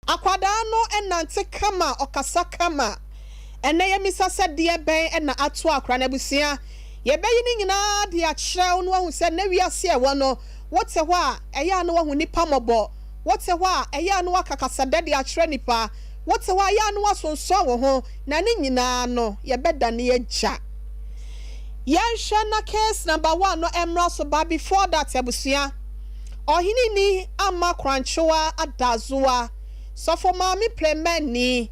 akwada no enante kama okasa kama ene ye misa se de ben ena ato akra na busia ye beyi ni nyina de akyerew no hu se na wiase e wo no wote ho a eya no hu nipa mobo wote ho a eya no akakasa de akyere nipa wote ho a ya no asonso wo ho na ne nyina no ye beda ne agya yansha na case number 1 no emra so ba before that abusia ohini ni ama kranchoa adazoa so for mami plemani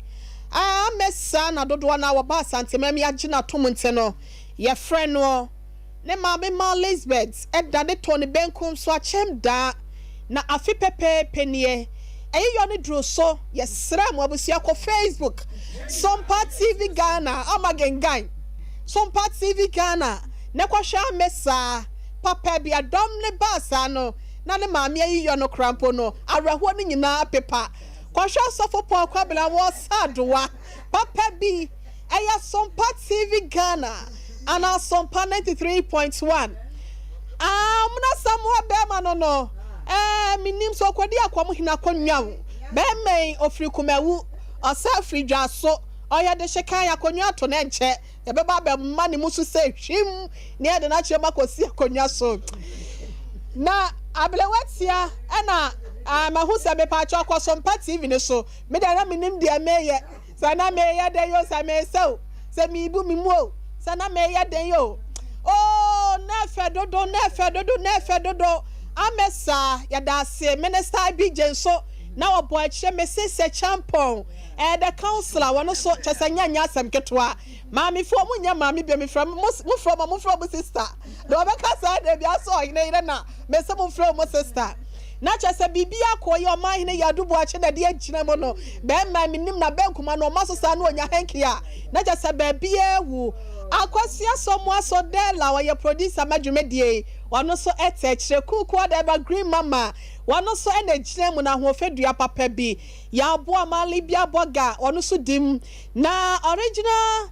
mesa na dodo na waba santemami agina tomunte no ye friend no ne mami ma Elizabeth edda ne Tony Benkum so achem da na afi pepe penie eyo ne dro so ye sra mo abusia ko Facebook Sompa TV Ghana amagengan Sompa TV Ghana ne kwahwa mesa papa bi adom ne basa no na ne maami ayiyo no krampo no awraho ne nyina pepa kwahwa sofo po kwabela wo sadoa papa bi eya Sompa TV Ghana ana Sompa 93.1 muna samwa bema no minim so kwadi akwam hina konwa bema ofri kumawu osafri dwaso oya de shekan akonwa to na enche ye beba be ma ne musu se hwim ne de na chema kosi akonwa so na ablewatia ana mahusa be pa cho kwa Sompa TV ne so me da na minim de meye sana meye de yo sa me se mi bu mi mu sana meye de yo oh na fe dodo amesa ya da se minister bi jenso na obo ache me se champon the counselor wono so chesanya nya asem ketwa mami fo munya mami bi me from mu from sister do be kasa de bi aso ine na me se mu from sister na chese bibia ko ye o ma hine ya dubu ache na de agina mo no be ma minim na benkuma no maso sa no onya henkia na chese ba bia wu akwasia somo aso de la wa ye producer madwumedie wano so etechire kuku ada green mama wano so enagire mu na hoofedua papa bi ya aboa mali bia boga wano so dim na original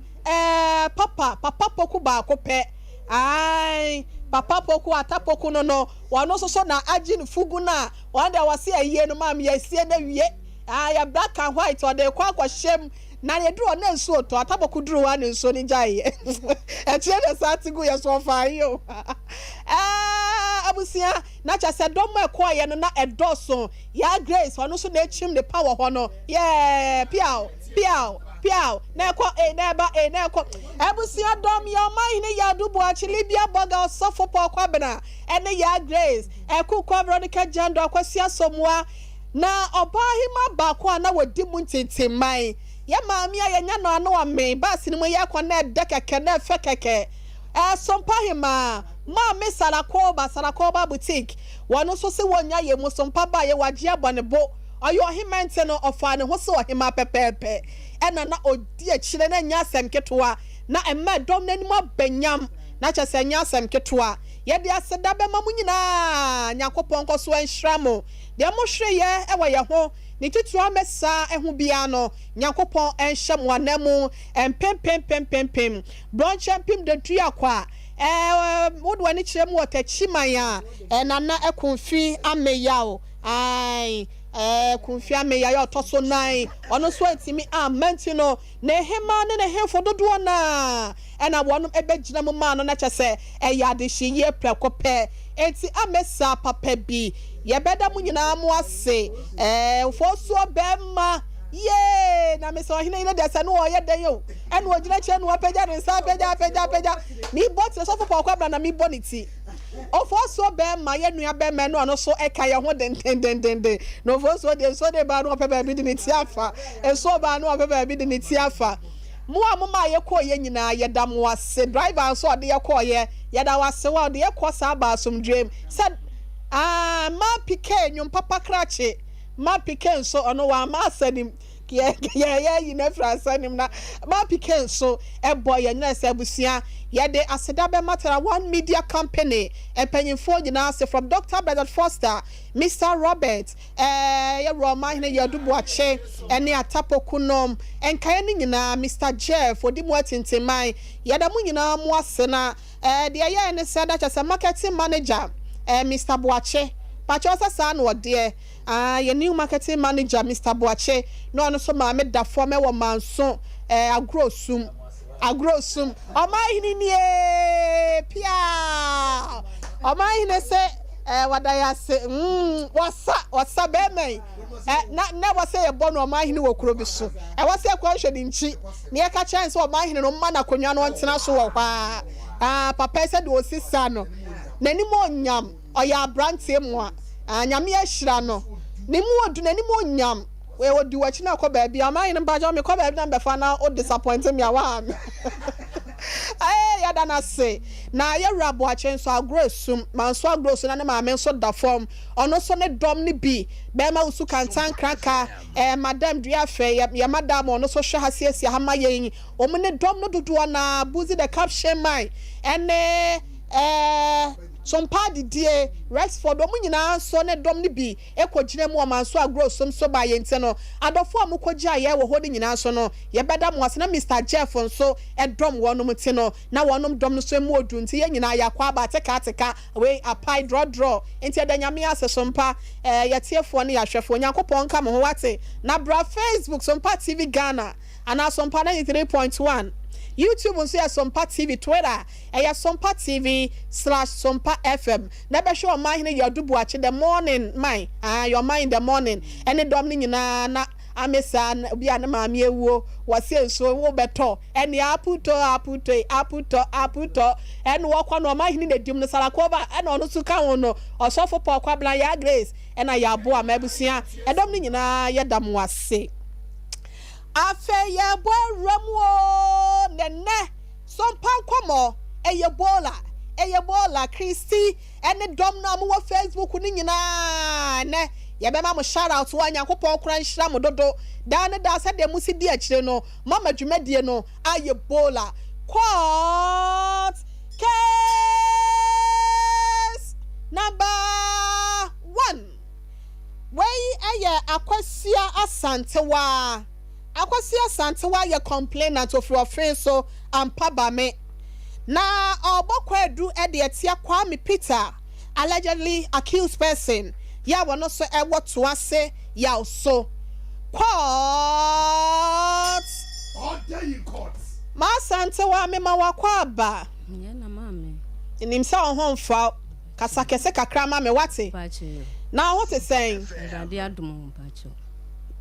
papa poku ba ko pe ai papa poku atapoku no wano so na agin fugu na wanda wase aye no mam ya sie na wie ya black and white or de kwa shem na ye duro na nso to ataboku duro wa nso ni jai e tire de satigu ye so fa yo abusia na cha se dom ekwa no na edoso ya grace wano so na chim the power ho no yeah piao na ekwa na ekwa abusia dom ya mahine ya dubu achili bia boga osofo po kwa bena ene ya grace ekukwa veronica jando akwasi asomwa na obahima ba kwa na wadi mu ntintimai ya maami ayanya no anu ame basi ni mo ya kwa na dekeke na fekeke Sompa hima maami sarakoba boutique wano so se wonya ye mo Sompa ba ye waje abonebo ayo hima nte no ofa ne ho se ohima pepepe ena na odi akire na nya asem ketwa na emme dom na nimo banyam na cha se nya asem ketwa ye de aseda be mamu nyina nyakopon koso enhiramo de mo hwe ye ewa ye ho ni tutu amesa ehu bia no nyakopon enhyem wanemu empempempempem bronche pim de tu akwa wodwa ni kirem wotachiman a nana ekonfi ameyao ai kunfi ameya ya otoso nai ono so etimi mentino na hema ne hemfo dodo na na wonu ebegina mu ma no na chese ya de hye prekope enti amesa papa bi ye beda mu nyina mu ase fo so bemma ye na me so hina ina de se no oye de yo enu ogina che no apega ne sa apega mi bot so fo kwa bra na mi boniti ofo so bemma ye nua bemma no ono so eka ye ho den no fo so de ba no papa bi de ne tiafa so ba no papa bi de ne tiafa mu amuma ye ko ye nyina ye dam wase driver so de ye ko ye da wase wa de ye ko sa ba som dream said ma pike nyum papa krache ma pike so ono wa ma sanim ye you know fransanim na ma pike so e boy ye na se abusia ye de aseda be matter one media company e panyimfo nyina se from Dr. Bernard Foster Mr. Robert ye Roma hine ye dubu ache ene atapokunom enkae ni nyina Mr. Jeff odimu atintimai ye da mu nyina mu asena de ye ne se da cha marketing manager Mr. Boache pacho sa no de Your new marketing manager Mr. Boache no no so ma me da for me wo manso agrosum omahini nie pia omahini se wadaya se wasa be me na wasa ye bonu omahini wo kuro bi so wasa ye kwa hwedi nchi ne ye ka chance omahini no ma na konwa no ntena so wo kwa papa said wo sisa no nani mo nyam oya brantie mo nyame ahira no ne mu odu nani mo nyam we odi wachi na ko baabi amayin mba jo me ko baabi na befa na o disappoint me awa ya dana se na ye rabo a chen so agrosum man so agrosum na ne ma men so da form ono so ne dom ne bi be ma usu kantan kraka madam dua fe ya madam ono so hwe hasiesia ha ma yen o me ne dom no dodo na buzi the caption mai ene Sompa die Rexford omu nyina so ne dom ne bi ekogire mu omanso agrosum so ba yente no adofo amukogya ye wo hodi nyina so no ye beda mu ase na Mr. Jeff nso edom wonom ti no na wonom dom no so mu odu nti ye nyina yakwa ba teka we apai draw enti edanyame ase Sompa ye tiefo ne yahwefo nyankopon ka mo ho wate na bra Facebook Sompa TV Ghana ana Sompa 93.1 YouTube on say Sompa TV, Twitter, Sompa TV/Sompa FM. Never show mind in your dubuache the morning, my your mind the morning. Any domini na amesan be an mammy wo was saying so wo better. And the aputo, and walk on my in the dimna salakova and on Sukano or sofa porquabla ya grace and I yaboa mebusia, and domini na yadam was say. Afe ya bo ramwo nene Sompa Nkomo eye bola Christy ene dom na mo Facebook ni nyina ne ye be ma mo shout out to Nyankopon kura nhira mo dodo da ne da se de musi di akire no mama dwumadie no aye bola court case number 1 wey aye akwasia asantewa Akwasia Santewa ye complainant of your friend so ampa me na obokwa edu e de etia Kwame Peter allegedly accused person ya wono so e woto ase ya so court order in court ma Santewa me ma wakwa aba ye na mame nim sa ho mfa kasa kese kakra ma me wate na what is saying Ade adom pacho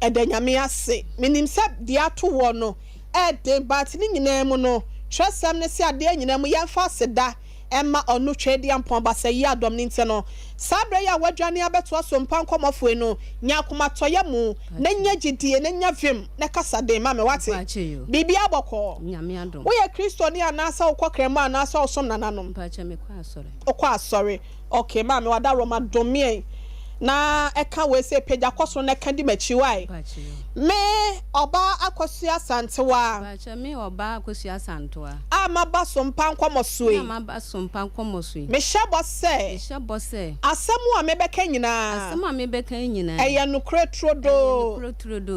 Edanyame ase minim se de ato wo no ede but ni nyina mu no twesem ne se ade nyina mu yemfa seda emma onu twedi ampon ba se yi adom ni nte no sabre ya wadwane abeto Sompa Nkomofo no nya koma toye mu na nya gidie na nya vim na kasa de ma me wate bibi aboko nyame adom wo ye Kristo ni anasa ukokrama anasa osom nananom pa cha me kwa asore okwa asore okay ma me wada Roma domie na eka we se peja kwaso na eka di machiwai me oba akosua santewa bacha me oba akosua santewa amaba Sompa Nkomo sui amaba Sompa Nkomo sui me shabo se asemu a mebeka nyina eya nukre trodo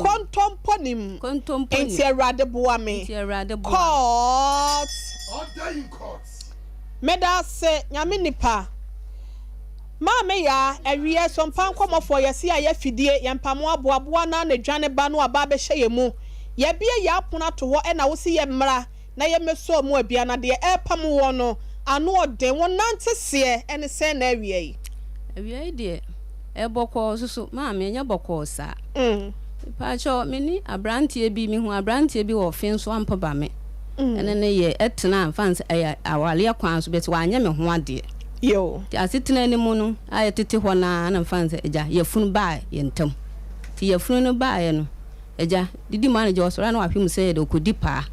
kontomponim enti erade boa me court order in court meda se nyame nipa Mama ya ewie Sompa Nkomofo yesi aye fidie yempamo aboaboa na dwane ba no aba be hye mu ye bie ya apona to wo e na wo si ye mmra na ye meso mu abia na de epam wo no ano ode wo nante se ene se na awie de eboko susu mama nya boko sa pacho mini abrantie bi mi hu abrantie bi wo fin so ampa ba me ene ne ye etena fans awale kwan so bet wa anya me ho ade yo ti asitena ni mu no ayetete ho na fanse eja yefunu ba yentam ti yefunu no ba ye no eja didi manager osora na wahwem se de okodipa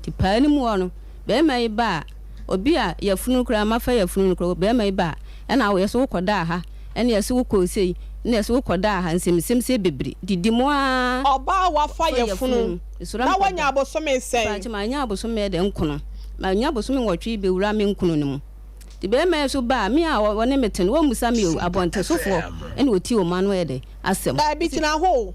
ti pa ni mu no be mai ba obi a yefunu kura mafa yefunu kura be mai ba na wo yeso koda ha ene yeso wo sei na yeso koda ha nsemsem se bebre didi mu a oba wafa yefunu na wanya abosome sei ba ma nya abosome de nkono ma nya abosome nwotwe be wura me nkono ni mu be me so ba me a woni meten wo musa me o abonte sofo ene oti o manu ede asem da bitina ho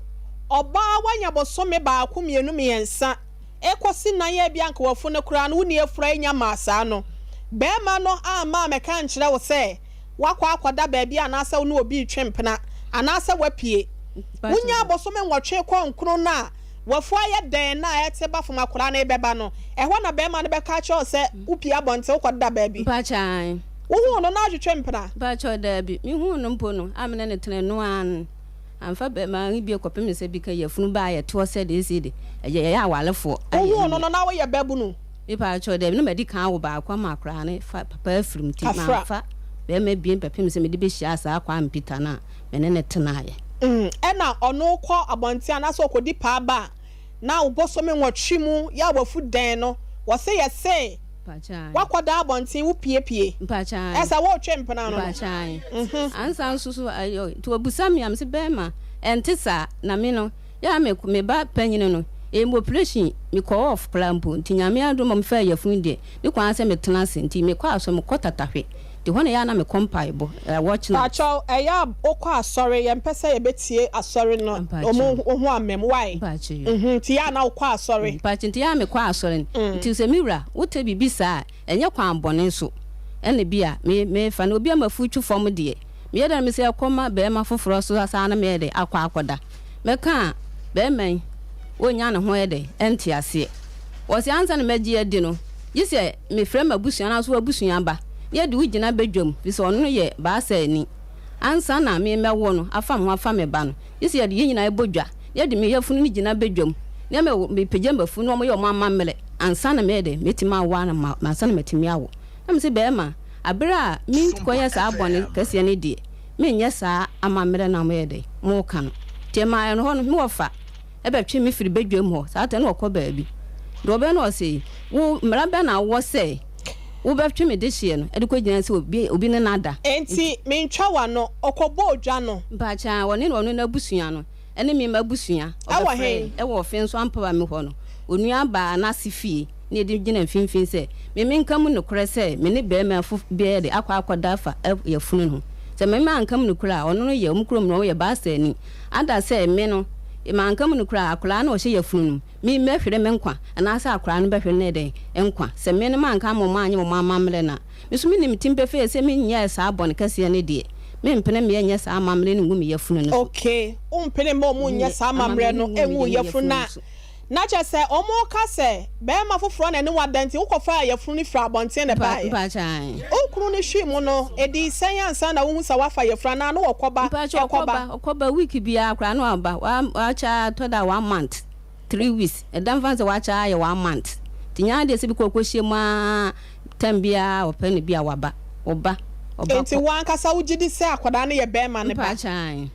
oba wanya bosome ba akumienu miensa ekosi nan ya bia nka wofo ne kura no woni efura nya masa no be ma no ama me kan kire wo se wakwa akoda ba bia na asa no obi twempena anasa wapie wonya abosome nwotwe kwa nkro na wafu aye den na ete ba foma kora na ebeba no ehwo na be ma no be ka che o se upie abonte ukoda ba bi ba chan wo no na adwetwe mpena ba cho da bi mi hu no mpo no amene ne tene no an amfa be ma bi ekopem se bi ka yafunu ba ye to se de esi de ye ya walefo wo no na wo ye babu no mi pa cho da bi no medi kan wo ba kwa makra ne fa papa afirim ti ma fa be ma bi pepem se me de be hia sa akwa mpita na mene ne tena ye ena ono kọ abonti anaso okodi pa ba na ubosome nwotwe mu ya wafu den no wo se ye se pacha wakoda abonti wo piepie pacha esa wo twe mpena no pacha ansa susu ayo to abusam yam se bema entisa na me no ya me ba panyine no operation me call off clampo ntinyame adom me fa yafun de ni kwa se me tena senti me kwa so me kotatahwe de hone ya na me compaibo watch na pacha eya okọ asori ye mpese ye betie asori no omo amem why ti ya na okọ asori pacha nti ya me kwa asori nti se miwra wote bibisa enye kwa ambone so ene bia me fa na obi amafuchu fom de me yeda me se akoma be ma foforo so asa na me de akwa akoda me ka be men wonya ne ho ede enti ase wo se ansa na magie adi no yise me frema busuan na so abusuan ba ye de wugina bedwam bi so ono ye ba sa ani ansa na me mewo no afam ho afam ba no yise ye de nyina ebodwa ye de me yafunu ni gina bedwam ne me pejamba funu mo ye mo amamele ansa na me de metima wa na ma ansa na metimi awo na me se be ma abira mi koye sa abone kase ne die me nya sa amamele na me de mo kan tema no ho no me wofa ebe twi me firi bedwam ho sa ate na okọ baabi do be no se wo mra be na wo se wo be twi me de hie no e de ko gina se obi ne nada enti me ntwa wa no okobo odwa no ba cha woni no na busua no ene me ma busua awa he e wo fe nso ampa ba me ho no onua ba na sifie ne de gina mfimfin se me nkam no kore se me ne be ma fu be de akwa fa ya funu no se me ma nkam no kura ono no ye omkrom no ye ba sa ni ada se me no ma nkam no kura akula na o hye ya funu mi mehwere me nkwa ana sa akura no behwere ne de nkwa se me ne ma nkam mo anye mo amamle na misu mi nim timpe fe se me nya sa abon kase ne de me mpene me nya sa amamle ne ngumi ya funu no okay mpene mo nya sa amamle no enwu ya funu na che se omo ka se be ma foforo na ne wadanti ukofa ya funu fra abonte ne bae ba chan okuru ne hwi mu no edi senyansa na wo sa wafa ya fra na no okoba week bia akra no aba wa cha to da 1 month 3 weeks e dan fanse wa cha ya 1 month tinya de se bi kokwohie ma tambia opani bia waba oba enti wan kasa wugidi se akoda ne ye be ma ne ba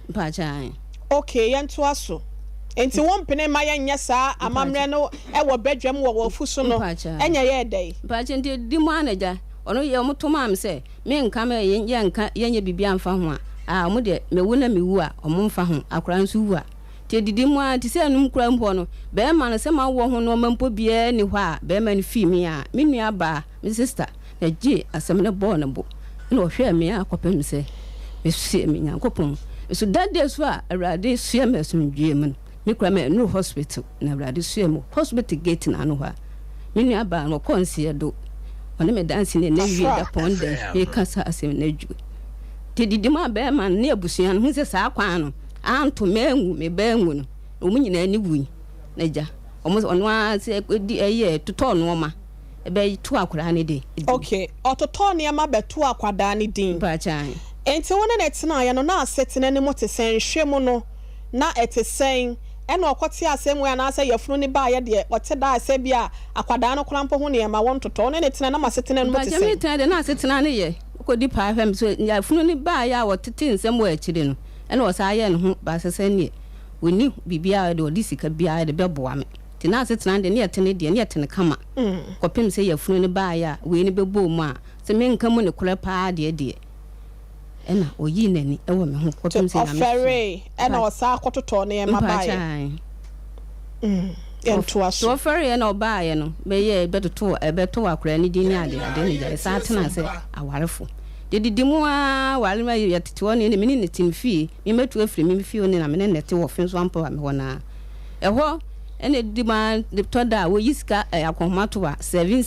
ba chan okay yento aso enti won pene ma ya nya saa amamre no e wo bedwam wo wafuso no enya ye dai ba che ndi di mu anaja ono ye omutoma am se me nka ma ye nka ye bibia amfa ho a omo de mewu na mewu a omo mfa ho akora nso wu a te didi mu a ti se anum kura mpo no be ma no se ma wo ho no mampo bia ni hɔ a be ma ni fi mi a me nua ba me sister na ji asem ne bo na bo na ohwe me a kopem se me sie me nyankopon so that day so a awrade sie me asumdwie mu me kura me no hospital na awrade sie mu hospital gate na no ha me nua ba no konsie do one me dance ne na wie da ponde e kasa asem na dwu te didi ma be ma ne abusuan hu se sa kwan no anto mengu me bengu no omu nyina ni wui na ja ono a se di eye toto no ma e be to akura ne de okay ototo ne ma be to akwada ne din ba chan enti wona na tena ya no na asetena ne motesen hwemu no na etesen ena okote asemu ya na ase yafunu ne ba ya de ote da ase bia akwada no krampo ho ne ma won toto ne tena na masetena no motesen ba jami tena de na asetena ne ye okodi pa fam so yafunu ne ba ya wotete nsem wa akire no ena osaye ne ho ba sese ne woni bibia de odisika bia de beboa me ti na asetena de ne yetene de ne yetene kama kopem se yafunu ne ba ya we ne bebo mu a se me nka mu ne kura pa de ena oyi nani ewo me ho kopem se na me ofere ena osa akototo ne ma ba ya ento aso so ofere ena oba ya no be ye beto akura ni din ade ne ja sa tena se awarefo didi mu a wale ma yetete woni ne mini ne timfi me metu afiri me fi oni na me ne nete wo fin so ampa me wona eho ene didi ma de toda wo yiska akomato wa 7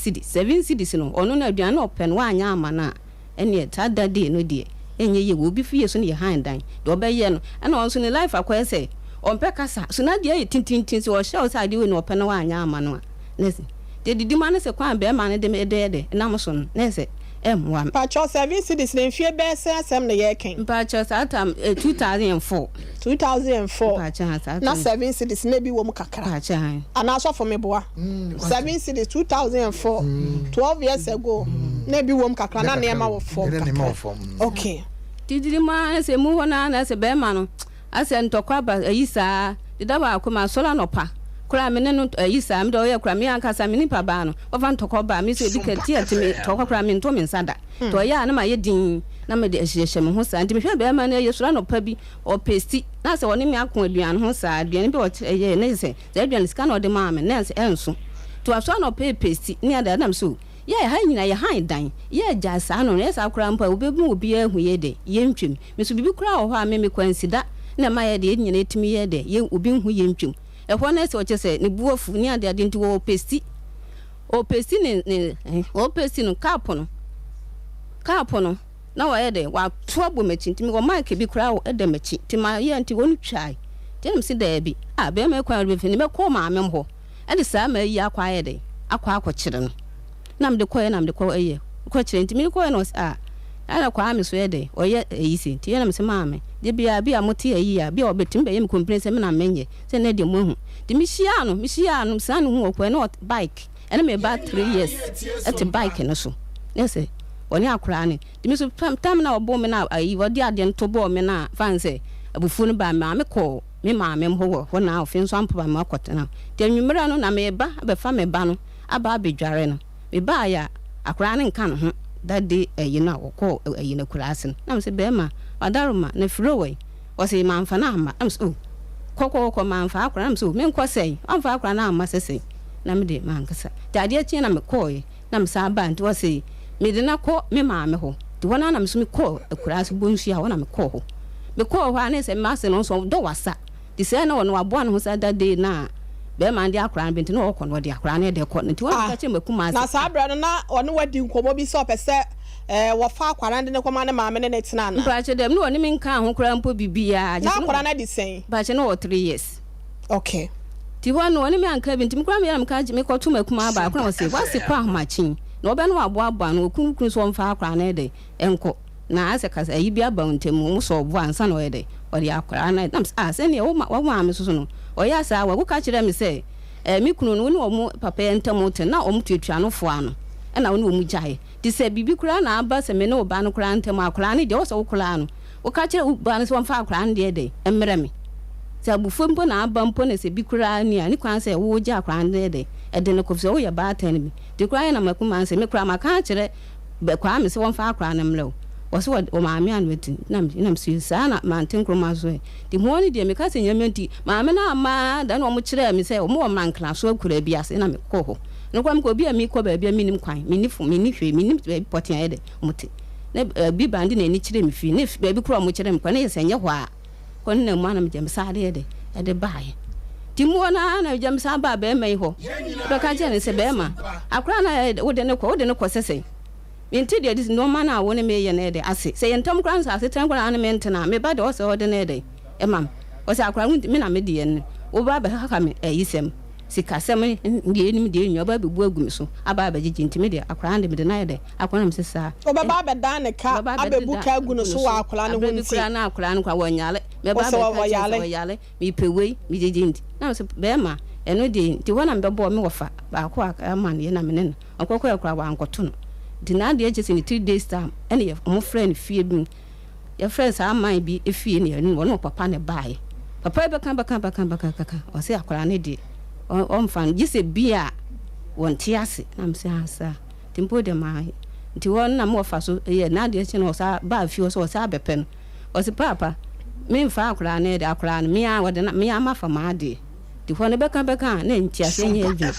cedi no ono na aduane open wa anya amana ene tada de no de enye ye wo bi fie so ne ye han dan de obeye no na on so ne life akwa say on pe kasa so na de ye tintintin so o hye so ade we no pe no anya ama no nese de didi ma ne se kwan be ma ne de na mo so no nese M1 Pacho 7 cities ne fie be se asem ne ye ken Pacho satam 2004 na 7 cities ne bi wo mu kakra Pacho ana so for me boa 7 cities 2004 12 years ago ne bi wo mu kakra na ne ma wo for okay didi ma se mu ho na se be ma no ase ntokwa ba ayisa dida ba akoma sola no pa kura me ne no ayisa me do ye kura me ankasa me nipa ba no ofa ntokwa ba me se bi ka ti atime tokwa kura me nto me nsada to ya na ma ye din na me de ahyehye me ho sa ntime hwe be ma na ye sola no pa bi o pesti na se woni me akon aduan ho sa aduan bi o ye ne se aduan sika no de ma me na se enso to aso no pa pesti ni ada na so ye ha nyina ye han dan ye ja sa no ye sa kura mpa obebu obi ahu ye de ye ntwem me so bibi kura ho a me kwansida na ma ye de nyina etimi ye de ye obi hu ye ntwem ehwo na se o chese ni buofu ni ade nti wo pesti no kapo no na wa ye de wa to abo machi ntimi wo mic bi kura wo de machi ti ma ye nti wonu twai dem si da bi a be me kwa be fini me ko ma me ho e de sa ma yi akwa ye de akwa akokire no nam de koye eye ko kire ntimi ko no ana kwa me so ye de oye eyisi ti ye nam se ma me de bia moti ayi a bia obetim be yem complain se me na menye se na de mo hu de mi hia no sa no hu okwa na bike ene me ba 3 years at bike no so nese oni akura ne de mi so tam na obo me na ayi wodi ade nto bo me na fan se abufu no ba me ko me ma me ho ho na ofin so ampa ba ma kwota na de nwumra no na me ba abefa me ba no aba abedware no me ba ya akura ne nka no ho that day na woko na kurasin na se be ma adaruma na froway o se manfa na ama am so kokoko manfa akura am so me nko sei amfa akura na ama sese na me de mankasa tade achi na me koy na me sa ba nti o se me de na ko me ma me ho de wona na me so me ko akuraso bonsu a wona me ko ho ho ana se ma se no so do wasa de se na wona wabo an ho sa that day na be man de akura binti no okọ no de akura na de ko nti wona ka che makuma na sa abra no na one wadi nkomo bi so pese wo fa akura de ne koma na maame ne netina na ba che dem no one min ka ho kura mpo bibia na akura na de sen ba che no 3 years okay ti wona one mi anka binti mkura me ka me ko to makuma ba akura wose wase kwa ahmachin na obe no abo abo no okunkun so mfa akura na de enko na ase kasa ayi bia ba ntem mu so obo ansa na de ori akura na se ne wo ma me so no oya sa wa ka kire me se mi kunu no ne omo papa ntem te na omo tuatua no fo ano na wo ne omo jae ti se bibi kura na aba se me ne oba no kura ntem akura ne de wo so kura no wo ka kire oba ne so mfa akura ne de emre me se abufu mpo na aba mpo ne se bi kura ni ani kwan se wo ja akura ne de de ne ko se wo ya ba tan bi de kura na makuma se me kura maka kire be kwa me se wo mfa akura ne mle wose wo maame an weti nam si sana mantin kroma so di honi de me ka se nyamenti maame na ama da no mo kire me se mo mankla so akura bi ase na me ko ho no kwa me ko bi ami ko ba bi minim kwan mini hwe minim potia ede muti na bi bandi na ni kire me fi ne ba bi kro mo kire me kwa na yese nye ho a ko na mu ana me jam sa de ede bae di mo na jam sa ba ba mai ho do ka je ne se be ma akura na wo de ne ko sese inti de dis no man a woni me ye na de ase se yentam kran sa ase tran kran me ntena me ba de o se o de na de e mam o se akran me na me de ye wo ba ba haka me yisem sika sem de enim de enyo ba be bu agum so aba ba gigi nti me de akran de me de na de akran me se sa o ba ba da ne ka abebu ka agu no so wa akran ne ho nti akran na akran kwa wonyale me ba ba yale me pewei me gigi nti na se be ma eno de nti wona me bo me wofa ba ko ama ne na me ne akokọ akra wa ankoto no dina de eje in 3 days time ene ye mo friend fie bi your friends are mine bi efie ne no no papa ne bae papa be kan o se akwara ne de o mfan gise bia won ti ase na mse asa timpo de mai nti won na mo fa so ye na de eche no sa ba fie so sa bepe no o se papa me mfa akwara ne de akwara ne me a wode na me ama fa ma de ti won be kan na nti ase nye eju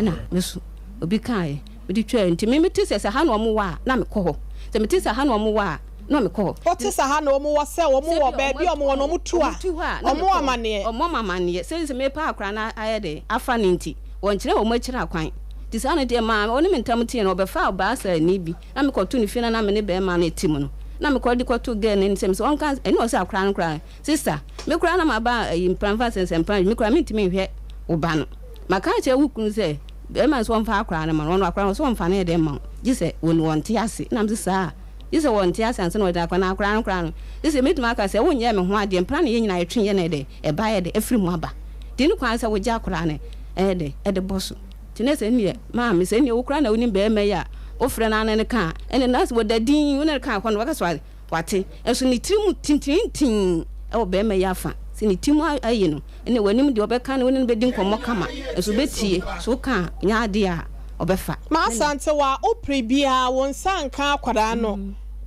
na mesu obi kai bidi twa nti me tise se ha no mo wa na me ko ho se me tise ha no mo wa no me ko ho o tise ha no mo wa se o mo wo ba bi o mo no mo tu a o mo amane se me pa akra na ayede afa ni nti won kire o mo kire akwan tise ha no de ma oni me ntam tie no be fa ba sa ni bi na me ko tu ni fi na me ne be ma na etim no na me kɔ de kɔ to girl ne nsɛm sɛ on kan ɛne ɔsɛ akora no kora sister me kora na ma ba impramfa sensɛmpran me kora me ntimi hwɛ wo ba no maka kyɛ wo kunu sɛ be ma so on fa akora no ma no akora so on fa ne de ma ji sɛ won wonte ase na me sɛ saa ji sɛ wonte ase anse na ɔda akora na akora no kora no ji sɛ metuma aka sɛ wonyɛ me ho ade mpra ne nyina yɛtwe yɛ ne de e ba yɛ de afiri mu aba de ne kwan sɛ wo gya akora ne de boso tine sɛ ne ma me sɛ ne wo kora na woni be ma ya ofre na ne ka ene nas wo da din wo ne ka kwa no waka so wate eso ne tiri mu tintintin e wo be ma ya fa se ne timu ayi no ene wanim de obeka ne woni be din komo kama eso betie so ka nya ade a obefa ma asante wa opre bia won sanka akwada no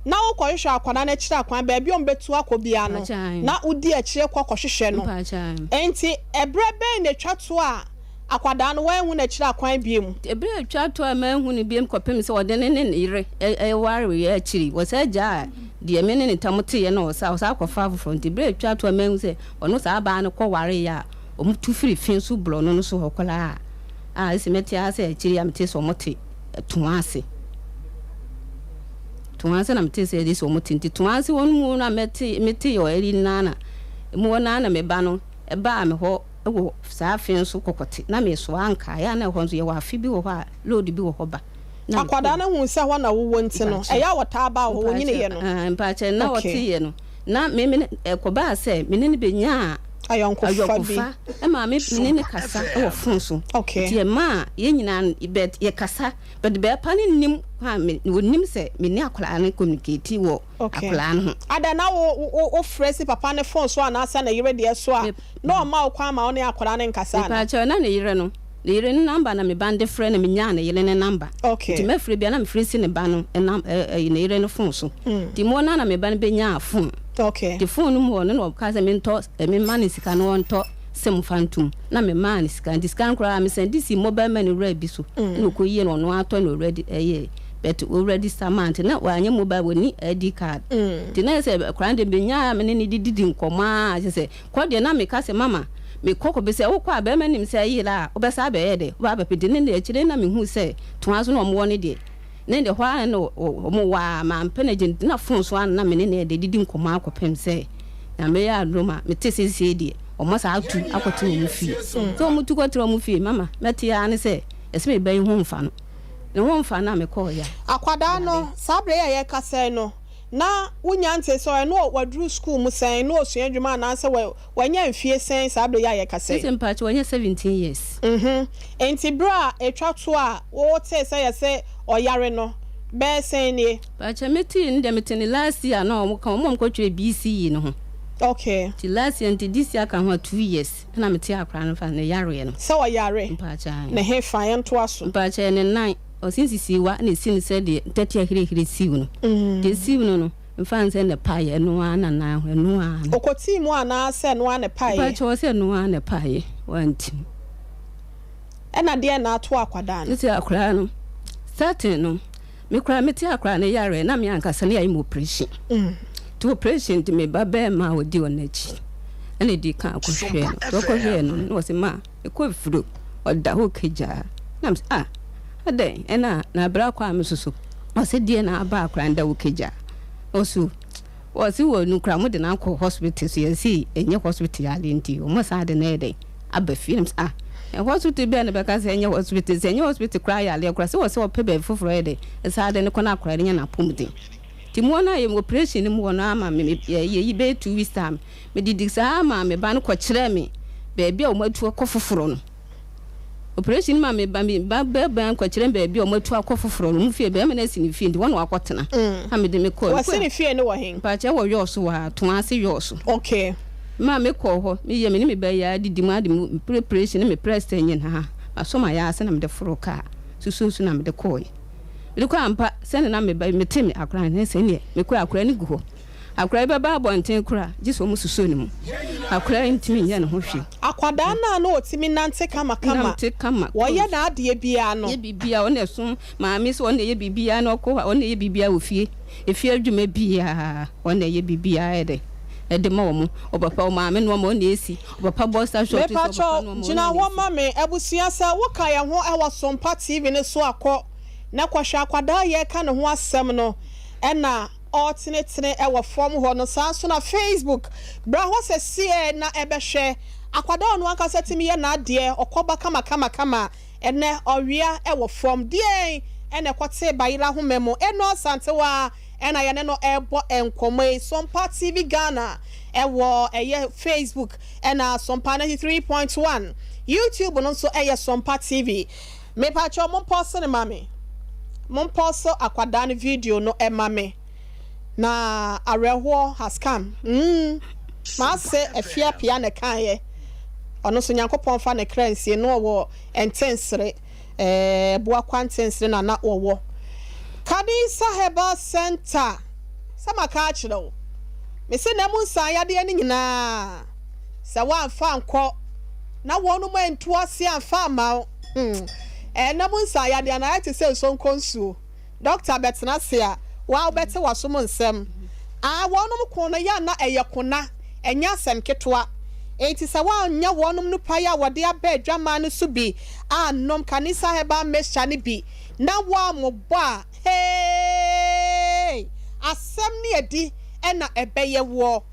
na wo kɔhwehwɛ akwada na kyerɛ akwan ba bi ombetu akobia no na udi a kyerɛ kɔhwehwɛ no enti ebre ben na twato a akwada no wan hu na kyerɛ akwan biem ebre twato a man hu ne biem kɔpem sɛ ɔde ne yire ware ye akyiri wo sɛ gya de me ne tamote ye na wo sa akɔfa afoforo nti ebre twato a man hu sɛ ɔno sa aba no kɔ ware ya ɔmutu firi fin so blo no so hɔkola a esi meti ase akyiri am te so mote tuase na mete sɛ de so mote nti tuase won mu na mete yo eri nana mu nana me ba no e ba me hɔ wo saa fin so kokote na me so anka ya na hɔ nso ye wa afi bi wɔ hɔ a load bi wɔ hɔ ba akwada na hu sɛ hɔ na wo nti no e ya wɔta ba wɔ nyine ye no mpa che na wɔte ye no na me kɔba sɛ me ne benya ayɔnkofa e ma me ne kasa wɔ fon so tie ma ye nyina bet ye kasa but be pa ne nim ha me wonim sɛ me ne akola ne communicate wɔ akola no ada na wo fresi papa ne phone so ana asa na yire de so a na o ma wo kwa ma wo ne akola ne nkasa na pa na ne yire no ne yire ne number na me bande frɛ na me nya na yire ne number ti me frɛ bia na me frɛ si ne ba no ne yire ne phone so ti mo na me ba ne be nya phone the phone no mo no ka se me nto me ma ne sika no nto sem fantum na me ma ne sika diskan kra me send this mobile money ready so no ko yie no no ato no ready but already samant na wanye mobile woni ID card ti na se kra de be nya me ne didi nkoma se ko de na me ka se mama me koko be se wo kwa be manim se yi la obesa be ye de ba ba pede ne e kire na me hu se to aso no mo ne de ne de hwa no mo wa ma mpeneje na fon so an na me ne de didi nkoma akopem se na me ya roma me te se de o mo sa atu akoto mu fi so mo tu kotro mu fi mama meti ya ne se ese me ban hu mfa no ne ho mfa na me ko ya akwada no sabre ya ye kasa no na wunya nte so no wadru school mu sen no osua adwuma na se wanya mfie sen sabre ya ye kasa ese mpachi wanya 17 years enti bra etwa to a wo te se ye se oyare no be sen ni pacha meti ndi meteni last year no mo kan mo kwatwe BCE no ho ti last year nti this year kan ho 2 years na meti akra no fa ne yare no se oyare mpacha ne he fa ento aso mpacha ne 9 o since siwa na sin se de 30 ahire siw no de siw no mfa nse ne paye no ana na ho no ana okoti mu ana se no ana paye pa cho se no ana paye wanti ena de na ato akwada no ti akra no certain no me kra meti akra ne yare na me ankasa ne ayi operation to operation ti me baba ma odi onachi ene di kan akohwe no ko hwe no se ma e ko furo oda ho keja na ade ena na bra kwa mesusu o se die na aba akra nda wo keja osu o si wo nu kra mo de na ko hospital so yesi enye hospital ya lenti o mo sa de na ede aba films hospital be na be ka se enye hospital kra ya le kra se wo se o pebe foforo ede sa de ne ko na akra de nya na pomde ti mo na ye operation ni mo na ama me ye be 2 weeks time me didi sa ama me ba no ko kire me be bia o matu ko foforo no operation ma me ba ba ko kire be bia o matu ko foforo no mfie be me na sini fie ndi wona akotena ha me de me ko wa sini fie ni wo hen pa che wo yoso wa to ase yoso okay ma me ko ho me ye me ni me ba ya didi ma de preparation me president nyin ha asoma ya ase na me de foro ka susu na me de ko me ko ampa se na me ba me temi akra ne se ne me ko akra ni guho akra be ba bonten kura giso mu susu ni mu akra ntimi nya ne ho hwe akwada na na otimi nante kama wo ye na ade bia no ye bibia wo na so maami so wo na ye bibia na ko wo na ye bibia wo fie efie adwuma bia wo na ye bibia ede ma wo mu obapa wo maami no mo na esi obapa bossa short so no mo jina wo mame abusua sa wo ka ye ho ewa Sompa TV ne so akọ na kwahwa akwada ye ka ne ho asem no ena alternate ewo form ho no san so na Facebook bra ho se sie na ebehwe akwada onu anka setimi ye na ade okoba kama ene owia ewo form die ene kwate bayira ho memo eno santewa ena ye ne no ebo enkomo Sompa TV Ghana ewo eye Facebook ena Sompa 93.1 YouTube no so eye Sompa TV me pa cho mon post ne mame mon post akwada ne video no mame na areho has come ma se afia pia ne kan ye ono so nyankopon fa ne kransie no wo entensere bua kwantensere na wo Kanisa Herbal Center sama ka chiro me se na mu nsan yade ani nyina se wa amfa anko na wonu ma ntu ase amfa ma na mu nsan yade na ati se so nkonsu doctor betna se a wa bete waso mu nsem wonu mu ko na ya na eyekona enya asem ketwa enti se wa nya wonu mu pa ya wode aba adwama no so bi anom Kanisa Herbal Mixture ne bi na wa mo ba hey asem ne edi ena ebeye wo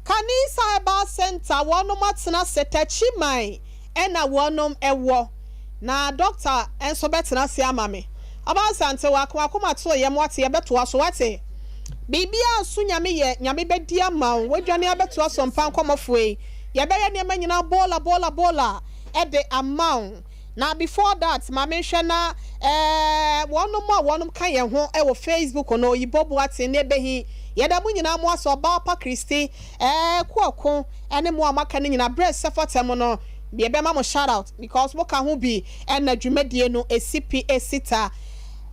Kanisa Herbal Center wonom atena setachi man ena wonom ewo na doctor enso betena se amame abansante wakoma to ye mo ate ye beto aso wate bibia aso nyame bedi ama wadwane abeto aso mpan komofue ye beye ne manyina bola ede amount na before that ma mention na wonom kan ye ho e wo Facebook no yibobo ate ne behi ye da mu nyina mo aso ba pa Christy kwoko ene mo amaka ne nyina breast sefatem no be be ma mo shout out because wo ka ho bi na dwumadie no CPA sita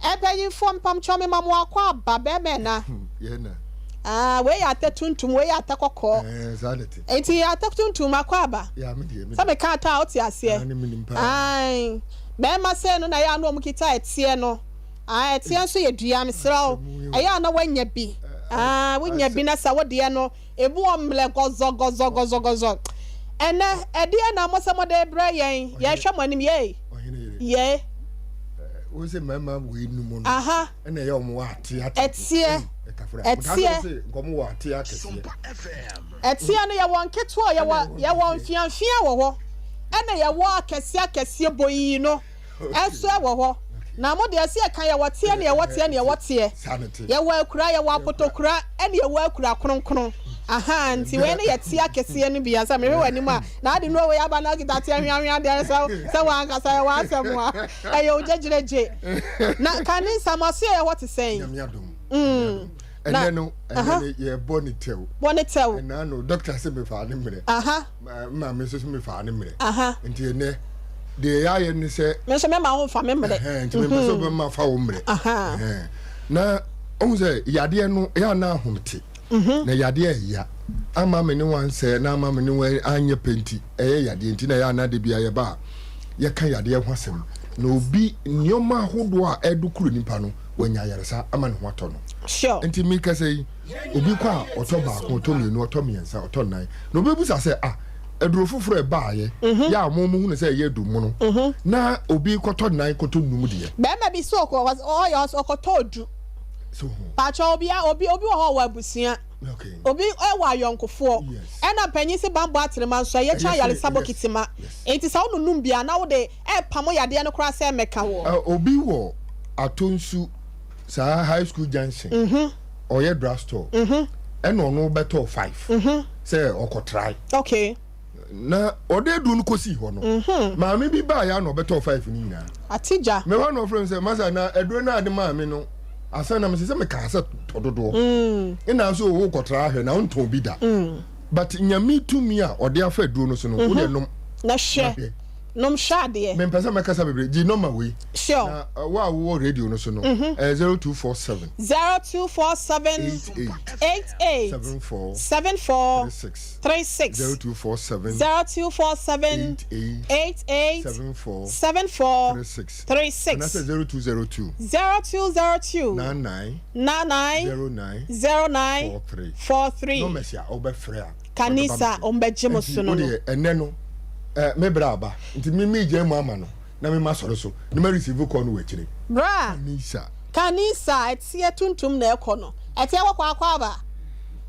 ebeyin form pam chome ma mo akwa aba be me na ye na we ya tatuntum we ya takoko sanity enti ya tatuntum akwa aba ya me die sabe ka ta oti ase ai be ma se no na ya no mukita etie no etie so ye dua mesrawo aya na wanya bi wanya bi na sa wode no ebu omle gozo ene ede na mo se mo de bra yen ye hwa manim ye we say mama we nu mo no ene ye omo ate etie Nkomo wa ate akese etie no ye won keto ye won fianfia wo ho ene ye wo akese boyi no eso wo ho na mo de ase kan ye wote ne ye wote ye wo akura ye wo apotokura ene ye wo akura kronkron nti we ne ye tie akese no bia sa me we wani ma na ade no we aba na kita tie hwanhwan de sa wa nkasa ye wa asem wa aye ojejireje na Kanisa maso ye what saying and then ye bonitel and I know doctor say me fa ne mre ma me so me fa ne mre nti ene de ya ye ni se me so me ma ho fa me mre nti me so be ma fa wo mre na o say yade no ya na ahomte na yade ya ama me ne wan se na ama me ne wan anye penti yade nti na ya na de bia ye ba ye kan yade ho asem na obi nyoma ahodo a edukuru nipa no wanya yaresa ama ne ho ato no sure enti mi ka say obi kwa otoba ko to mienu otomiensa otonnan na obi busa say eduro foforo e baaye ya momo hu ne say ye dumu no na obi koto nan koto numu de be ma bi so ko was yo okoto odu so pa cho obi wo ho wa busia okay obi e wa yonkofo e na panyi se bambo atrema nso ye cha yale sabo kitima enti sa onu num bia na wo de e pamo yade no kra se meka wo obi wo atonsu sa high school junction or your drugstore and no better 5 say okotrai okay na ode du no kosi ho no ma me bi ba ya no better 5 ni na atija me one of friends say masa na eduro na ade ma me no asa na me say me ka asa tododo ina so wo kotra hwe na onton bi da but nyame tumi a ode afa eduro no so no wo de nom na hwe nom shade me pesa me kasa bebre di normal we sure na wa radio no so no 0247 88 74 36 0247 88 74 36 and that's 0202 99 09 43 no mesia obefrea Kanisa ombejimo suno no eneno me braba nti me je mu ama no na me masoro so na me receive call no wachire bra Kanisa etie tuntum na ekono Etia kwa ba.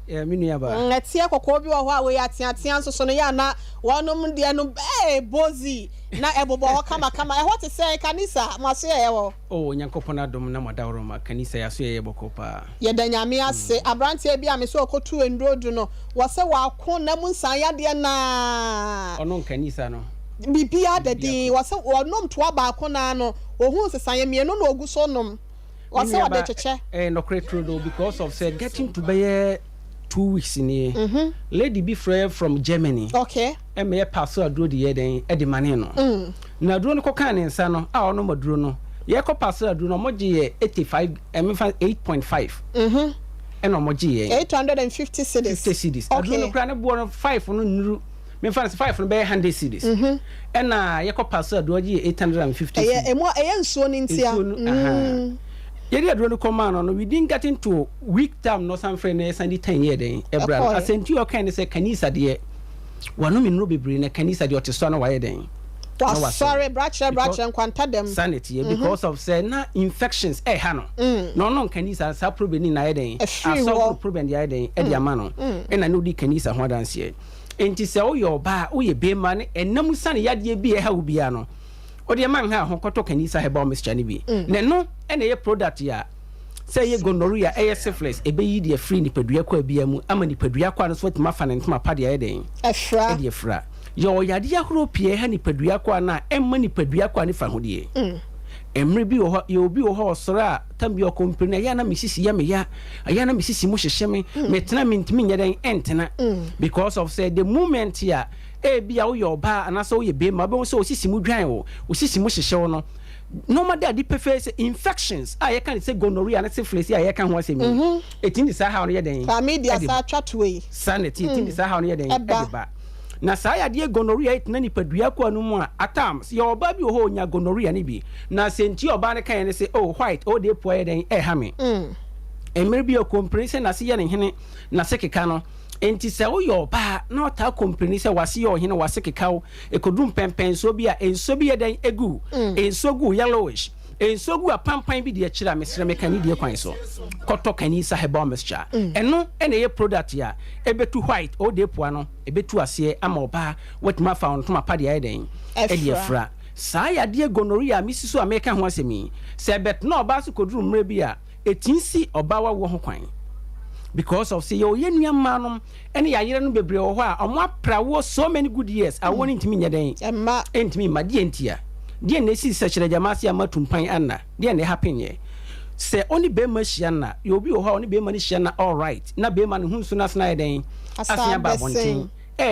Minu ba. Etia kokko bi wo ho a we atia so no ya na wonom de no bozi na ebobo kama what to say kanisa maso ye wo. Oh Nyankopon adom na madawro ma kanisa ya so ye boko pa. Ye da nyame ase abrante bia me so okotu endrodu no wo se wa ko na mu nsan ya de na. Ono kanisa no. Bibia dede wo se wonom to aba ko na no ohun sesan ye mienu na ogu so nom. Wo se wo de cheche. No credo because of say getting to be 2 weeks in here. Lady be from Germany. Okay. E me pass aduro de yeden e de mane no. Na aduro no kokan ne nsa no a ono maduro no. Ye ko pass aduro no moje ye 85 8.5. E no moje ye 850 cedis. 50 cedis. Aduro no kra ne bo no 5 no nuru. Me fa 5 no be 100 cedis. E na ye ko pass aduro je 850 cedis. Eye nsuo ni ntia. Yeri aduro no command no we didn't get into week time no some friend na send 10 year den ebra asenti o kan say kanisa de wanu mi no bebre na kanisa de oteso na waye den sorry bracha nkwanta dem sanity because of say na infections ha no kanisa sa problem ni na ye den aso problem ya den e dia ma no e na no di kanisa ho adanse enti se o yo ba o ye be ma ne enam sane yade bi e ha obi a no o de man ha ho koto kanisa he ba o mischani bi ne no ene ye product ya say ye gonorrhea syphilis ebe yi de free ni padua kwa bia mu ama ni padua kwa no so tima fa ne ntoma pa de ye den efra de efra yo yade ahoro pie ha ni padua kwa na emma ni padua kwa ni fa ho de emre bi wo ye obi wo ho soro a tambi o kompre na ya na misisi ya me ya na misisi mu hyehye me metena mentimi nya den entena because of say the moment ya bia wo yo ba ana so ye be ma be so osisi mu dwan wo osisi mu hyehye wo no normal that the prefer infections I can say gonorrhea and syphilis I can want say me it in the how no ye den media sa twatwe sanity it in the how no ye den eba na sa ya de gonorrhea it na nipadua kwa no mu at times your baby ho nya gonorrhea ni bi na senti oba ne kan ne say oh white oh dey poor den ha me emre bi o comprehension na se ye ne hene na se keka no enti se wo yo ba na ota company se wase yo hene wase kekaw ekodum pempen so bi a enso bi eden egu enso gu yellowish enso gu apampan bi de akira mesre mekani de kwan so koto kanisa heba mescha eno ene ye product ya ebetu white o de poa no ebetu ase ama oba wetima found to mapa de eden e de fra sa ya de gonorrhea misiso ameka ho asemi se bet no oba so koduru mre bi a etinsi oba wa wo ho kwan because of say yo yenua manom ene ya yere no bebre wo ho a omo aprawo so many good years I want ntimi nya den emma ntimi ma die ntia die na si se kire jamasi amatumpan anna die na happen ye se oni be ma hia na yo bi wo ho oni be ma ni hia na all right na be ma no hunsu na sna den asia ba bontin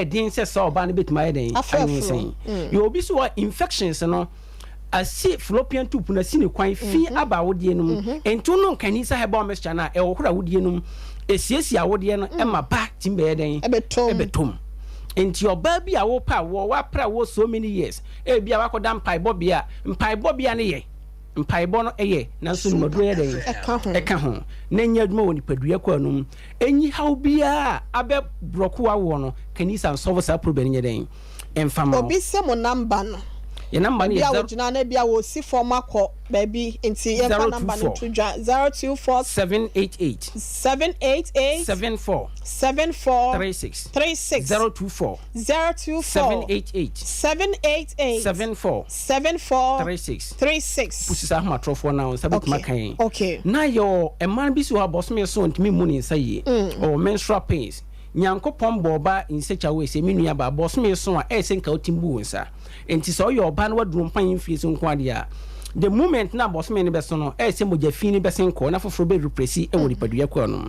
din se so oba ne betima den ayin yo bi so infections no asi fallopian tube na sine kwan fi aba wodie no ento no kanisa heba mescha na e wo hora wodie no esiesi awodie no e ma ba timbe den ebetom enti oba bi a wo pa wo wa pra wo so many years e bia wakoda mpaibo bia ne ye mpaibo no eye na so no maduro ye den eka ho na nya adwuma woni padua kwa no enyi haw bia abe broko awo no kanisa solve sa problem nye den enfama obi se mo number no your number is 024 bia wo si form akọ baby enti your number no to 024 788 74 36 024 788 74 36 pusisa ha matrofo na sabit makan okay na yo e man bi so abosome so ntimi mu ni nsaye o menstrual pains Nyankopon boba insecha we se menua ba bosome so a esenka otimbu nsa enti so yo ba na waduru mpan fie so nko ade a the moment na bosome ne beso no ese moja fi ni besenko na foforo be represi e wori padua kwa no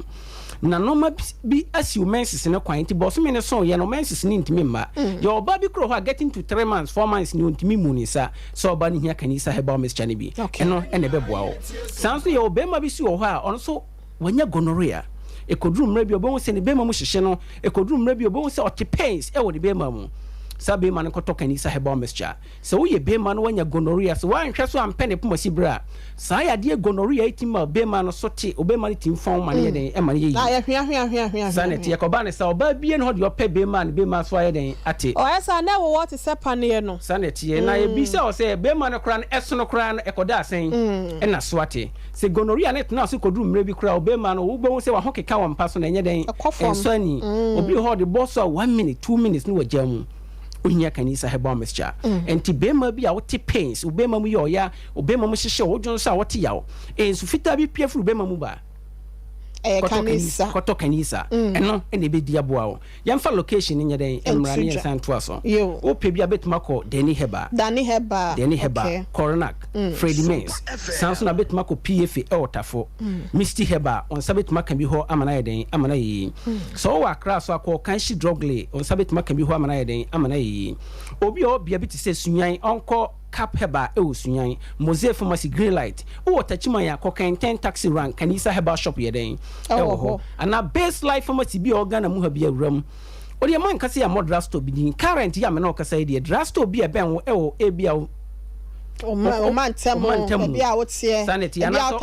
na normal bi asi o menses ne kwan ti bosome ne so ye no menses ni ntimi ma yo ba bi kro ho getting to 3 months 4 months ni ntimi mu ni sa so ba ni hia kanisa heba mes chane bi eno ene beboa o sanso ye obema bi si o ho a ono so wanya gonorrhea ekoduru mra bi obon se ne bema mu hyehye no ekoduru mra bi obon se ote pains e wo de bema mu sa be man koto kanisa herbal mixture so wo ye be man wanya gonorrhea so wan hwe so ampene pomosi bra sa ya de gonorrhea itima be man so te obe man tim fon man ye den e man ye na ya hwia sanete ye ko ba ne sa oba bie no de ope be man so aye den ate o esa na wo what se pane no sanete ye na ye bi se o se be man kra no esono kra no ekoda asen e na so ate se gonorrhea net na so kodru mre bi kra obe man wo be wo se wa ho keka wa mpa so na enye den enso ani obi ho de boss 1 minute 2 minutes no wajamu unya kanisa herbal mixture enti bema bi a wote pains ubema mu yoya ubema mu hihye wodwon so a wote yawo ensu fita bi piafuru bema mu ba kanisa koto kanisa eno ene be dia boa wo yamfa location nya den emrani santo aso o pe bia betuma ko Dani Heba Coronac Freddy Mays sanso na betuma ko PFA Otafo Misty Heba on sabetuma kan bi ho amana yeden amana yi so wa kra so akọ kanshi drogle on sabetuma kan bi ho amana yeden amana yi obi o bia bi ti se sunyan onko cap heba e osunyan Mosaic Pharmacy Green Light o tachima ya kokan 10 taxi rank kanisa heba shop yeden ho ana base life pharmacy bi organ mu ha bi awram o de man kase ya modrasto bi din current ya me na okasa de drasto bi e ben wo e o e bia o man temo bi a wotie sanity ana so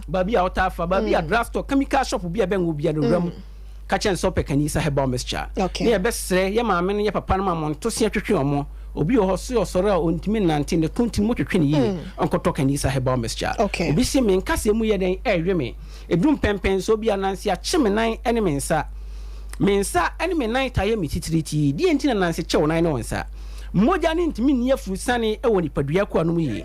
ba bi a otafa ba bi a drasto chemical shop bi e ben wo bi awram kachen so pe kanisa heba mixture ne be sre ye ma me ne ye papa no ma mo to se twetwe omo obi o so osoro a ontimi nante ne kontimi twetwe ne yi onkoto kanisa heba mixture obi se me nkase mu ye den ehwe me edum pempen so bi ananse a cheme nan ene mensa ene me nan taye me titiriti die ntina nanse chewo nan ne wonsa moja ne ntimi ne afurusane e woni padua ko anum yi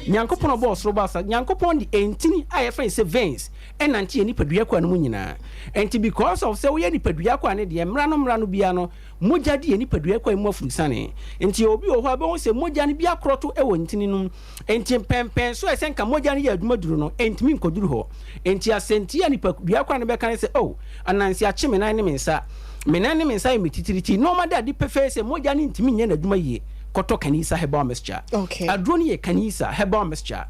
nyankopon obo osoro ba sa nyankopon di entini aye friend se veins enante ni padua ko anum nyina enti because of say we ni padua ko ane de mra no bia no moja di ni padua ko mu afurusane enti obi o ho abe won se moja ne bia kroto e won ntini num enti pempen so esenka moja ne ya aduma duru no entimi nkoduru ho enti asenti ya ni padua ko ane be kan se oh anansi a cheme nan ne mensa menane mensa e mititiriti no ma da di pefe se moja ne ntimi nya na aduma yi koto kanisa herbal mixture aduro ne ye kanisa herbal mixture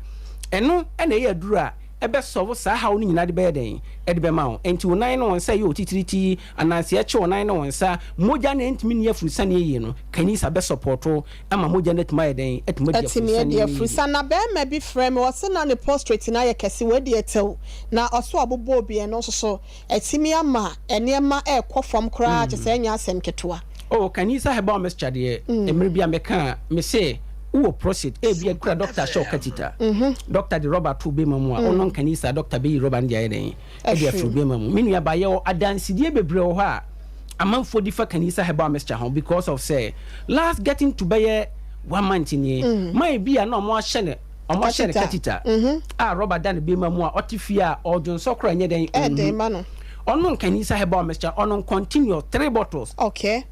eno ene ye aduro a ebe solve sa ha wo nyina de be den e de be ma wo enti wonan no wonsa ye otitiriti ananse e che wonan no wonsa moja ne ntimi ne afurisa ne ye no kanisa be supporto ama moja ne tuma ye den etuma de afurisa na be ma bi frame wo se na ne prostrate na ye kese we de etew na oso abobo obi no so etimi ama enema e kwofam kra che se nya asem ketwa kanisa heba mixture de emre bia meka me se wo proceed e bia kura doctor show katita doctor de Robert to be mamu a onon kanisa doctor be Robert ndi ayeden e bia fu be mamu minu ya ba ye adansidie bebre ho a amanfo difa kanisa heba mixture ho because of say last getting to be 1 month ni mai bia na omo ahye ne katita Robert dan be mamu a otifia odun sokra nye den ma no onon kanisa heba mixture onon continue 3 bottles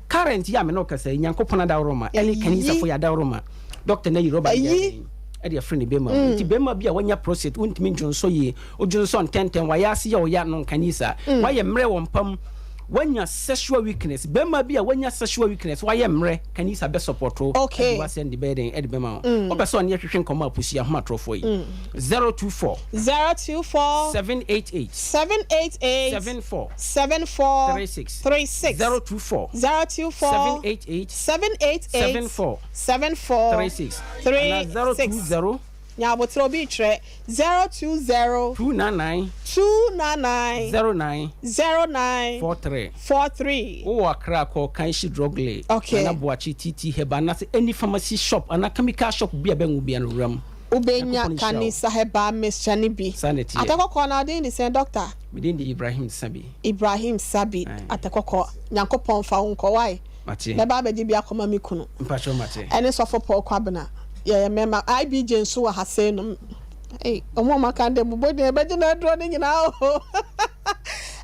current ya me no kasa nyankopona da roma eli kanisa fo ya da roma doctor na Yoruba e dey friend be ma nti be ma bia wanya prostate untimi njonso ye ojonso ntenten wa ya se ya o ya no kanisa wa ye mre wo mpam wanya sexual weakness be ma bia wanya sexual weakness wa ye mre kanisa be support wa send the bed e be ma o be so ne hwehwe nkoma apusia homa trofo yi 024 788 74 36 024 788 74 36 020 nya botro bi tre 020 299 09 43 o akra ko kanshi drogle na boachi titi heba na se any pharmacy shop ana chemical shop bia bengu bia no ram ubenya kanisa heba mechani bi atakoko na dey ni say doctor midin di Ibrahim Sabi atakoko nyankopon fa unko why na ba be bia koma mi kunu mpacho mate ene sofo Paul Kwabena ya mema IBJ nso wa hase no omo makande bubode be je na dro ni nyina o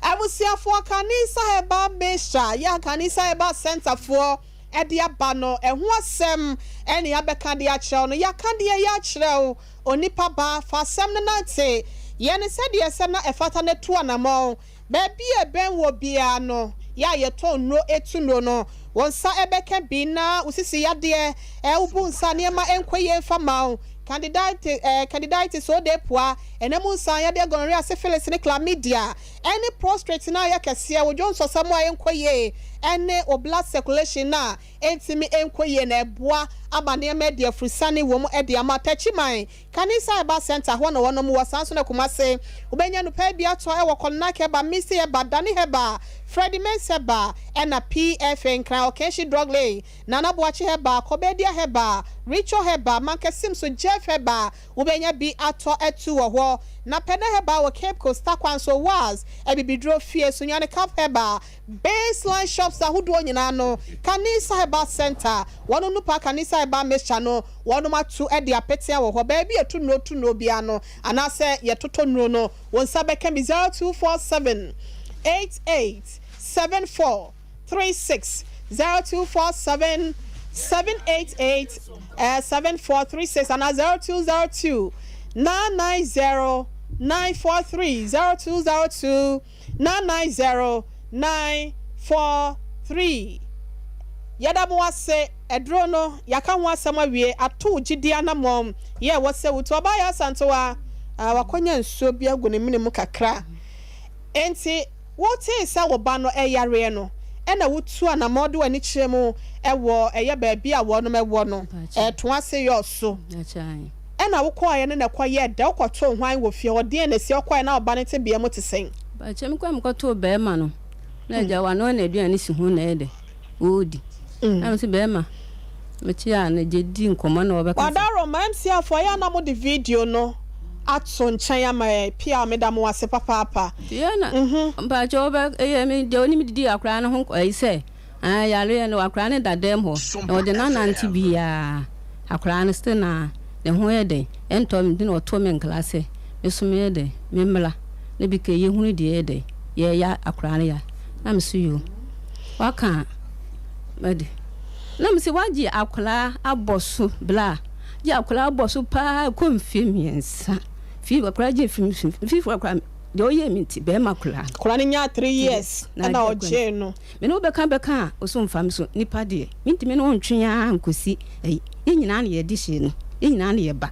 abusiafo kanisa heba mesha ya kanisa heba center for ede aba no eho asem ene ya beka de a kire no ya kan de ya kire onipa ba fa asem na nante ye ne se de asem na efata ne to anamo ba bi e ben wo bia no ya ye to no etu no wonsa ebeka bi na usisi yade ubunsa ne ma enkoye fama candiditis so de poa enemu san ya de gonorrhea syphilis ne chlamydia any prostate na ya kese wo jonso samo enkoye ene o blood circulation na entimi enkoye na eboa abane media frusane wo mu ede amatachiman kanisa eba center ho no wono mu wasanso na kumase ubenya no pa bia to e wo konake ba misi e ba dani heba Freddy Menseba ena PFN kra okenshi drug lay nana boachi heba kobedia heba Richo heba mankesim so Jeff heba ubenya bi ato etu wo na pene heba wo Cape Coast takwanso was ebibidro fie so nyane cap heba baseline shops ahudo nyina no kanisa heba center wono no pa kanisa heba mesha no wono matu e de apetia wo ho ba bi etu no bia no anase ye toto no no won sabeka mi 0247 887436 0247 788 7436 and 0202 990 943 0202 990 943 Yadamu se edrono yaka ho asem awie ato gidia na mom ye wose wuto obaya santowa wakonya nsuo bi agune minemu kakra enti what is our banner yare no ena wutu ana modu ani chiremu ewo eye baabi a wo no mewo no to ase yo so ena wukọ aye ne kwaye da wukọto hwan wo fie ode na si okọ na oba ne te bia mo te sen ba chem kwa mkoto be ma no na ja wa no na aduane si hu na ede odi am si be ma mechi a na jedi nkomo na obeka wadaro ma MC afọ ya na mo the video no atso nchen ya ma pia medam wase papa yana ba joba mi de oni mi didi akra no ho se yare no akra ne dadem ho na ode na nanti bia akra ne ste na ne ho ede ento mi di no to men classe mesume ede memla ne bi ke ye hunu de ede ye ya akra ne ya na msu yo waka mede na msi waji akra abosu bla ya akra abosu pa konfemiensa fi akra je fi akra de oye minti be makula akra ne nya 3 years na oje no me no beka oso mfam so nipa de minti me no ntwea ankosi nyina na ye di hye no nyina na ye ba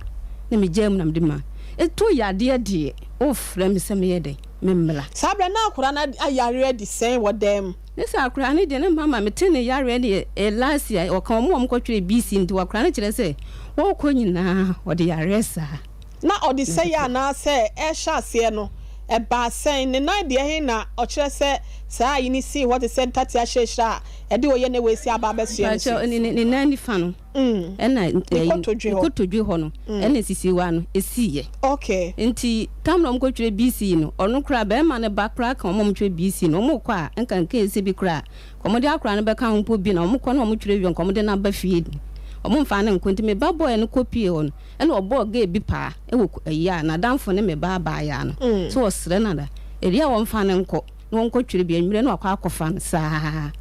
na me jam na mdema eto yade de ofra me se me ye de memla sabra na akra na ayare di sen wo dem nesa akra ne de ne mama me tene yare de last year o kan mo mkotwe BC ndi akra ne kire se wo ko nyina o de yare sa na odi se ya na se e sha se no e ba sen ne na de he na o kire se sa yi ni see what is said tati a shesha e de oye ne we si aba ba se ni na ni fa no e na ikotodwe ho no e na sisi wa no esiye okay nti tam no mkotwe BC no onu kra be ma ne ba kra kan mo mtwe BC no mo kwa nka ese bi kra komode akra ne be kan mpo bi na mo kwa na mo twe wi komode na ba fie omo mfa ne nkonti me ba boy ne kopie on ene obo ga bi pa ewo ya na danfo ne me ba ya no so osre na da eria wo mfa ne nko no nko twire bi anwire no akwa akofa sa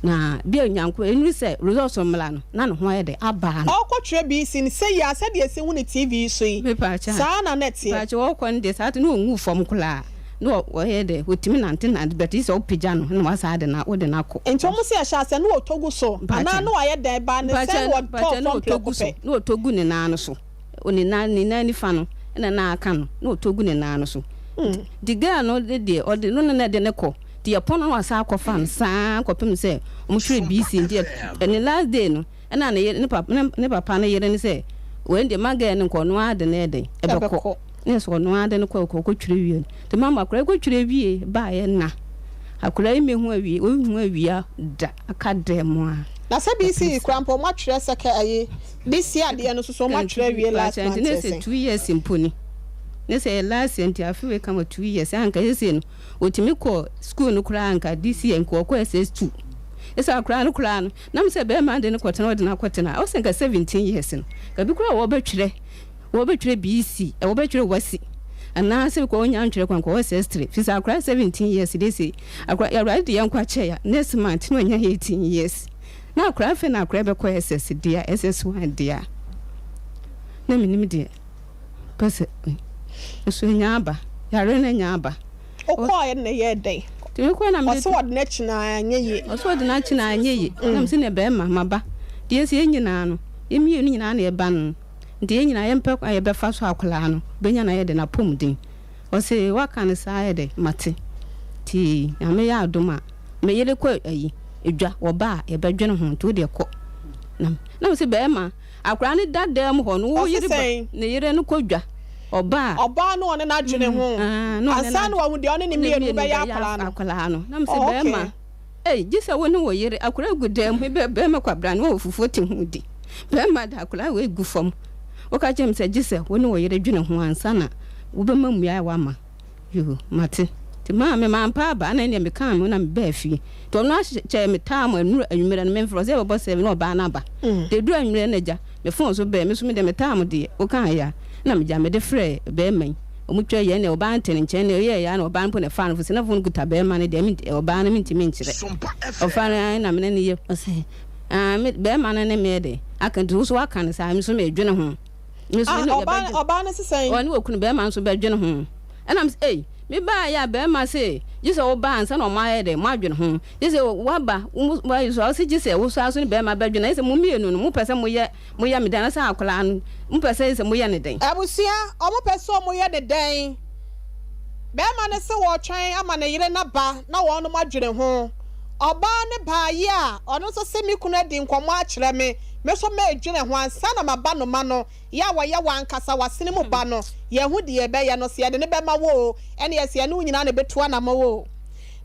na bia nyanko enu se results omla no na ne ho ayede aba no okwo twire bi si ne se ya se de se hu ne TV so yi sa na net ye pa che wo kon de sa te no ngu fom kula no wo yede otimi nante na bet is opija no na wasa ade na wo de na ko enti omo se ya sha se no otogu so ana no aye dan ba ne se wo otogu so no otogu ne na no so oni na ni fa no na aka no no otogu ne na no so the girl no de or the no na de ne ko the upon no wasa akofa nsa kopem se omo hwere BC ndi and last day no na ne papa ne yere ne se when the maga ne ko no ade na ede ebeko ne so no ade ne ko twire wie te mama kora ko twire wie ba ye na akora ime hu awie o hu awia da aka demo a na se BC krampo ma twire seka aye this year de no so ma twire wie last month ne se 2 years imponi ne se last year afiwe kama 2 years anka yese no otimi ko school no kura anka this year ko SS2 esa akra no kura no na me se be ma de ne kwotena ode na kwotena o se nka 17 years no ka bi kura wo betwire BC wo betwire wasi ana se ko onya ntwire kwanko SS3 fisa akra 17 years dey say akra ya right dey yankwa che ya next month no nya 18 years na akra fe na akra be ko SS dia SS1 dia na minim dia pese so nya aba yare na nya aba o ko ye na ye dey ti ko na me so wod na china anya ye o so wod na china anya ye na me se ne be ma maba dia se nyina no emi nyina na e ba no nti nyina yempe kwa yebefa so akola no benya na yede na pomdin o se waka ne sa yede mate ti ame ya adoma me yele kwa ayi edwa wo ba yebedwene ho to de ko na se be ma akora ne dadam ho no wo yiri ba ne yire no kodwa oba no one na adwene ho asa no wo de one ne mienu be ya akola no na se be ma gise wo ne wo yire akora gudam be ma kwabra no wo fufu ti hu di be ma da akora we gu fam wo ka chem se gise wo ne wo yire dwene ho ansa na wo be ma mua wa ma yo mate ti ma me ma mpa ba na ne me kan me na me ba fi to no che me tam anu anwumere no me fro se bo 7 no ba na ba de du anwumere na ja me fon so be me so me de me tam de wo kan ya na me ja me de frɛ be man omutwa ye ne oba ntene nkyɛn ne ye ya na oba mpo ne fa no fo na fo guta be man de me oba na me ntimi nkyerɛ ofa na me ne ye o se me be man ne me de aka du so aka ne sa me so me dwene ho me so ne oba na sesan o ne okunu be man so be dwene ho ɛna me me ba ya be ma se jise wo ba ansa na o ma ye de ma dwene ho jise wo ba wa so se jise wo so aso ne be ma ba dwene se mo mienu no mo pese mo ye me dan sa akola no mo pese se mo ye ne den abusia o mo pese mo ye de den be ma ne se wo twan ama ne yire na ba na wo no ma dwene ho oba ne ba ye a ono so se mi kunu adi nkomo a kire me so ma edwene ho ansa na ma ba no ma no ya wa ye wan kasa wasene mu ba no ye hu de ye be ye no se ye de ne be ma wo ene ye se ye no nyina ne betua na ma wo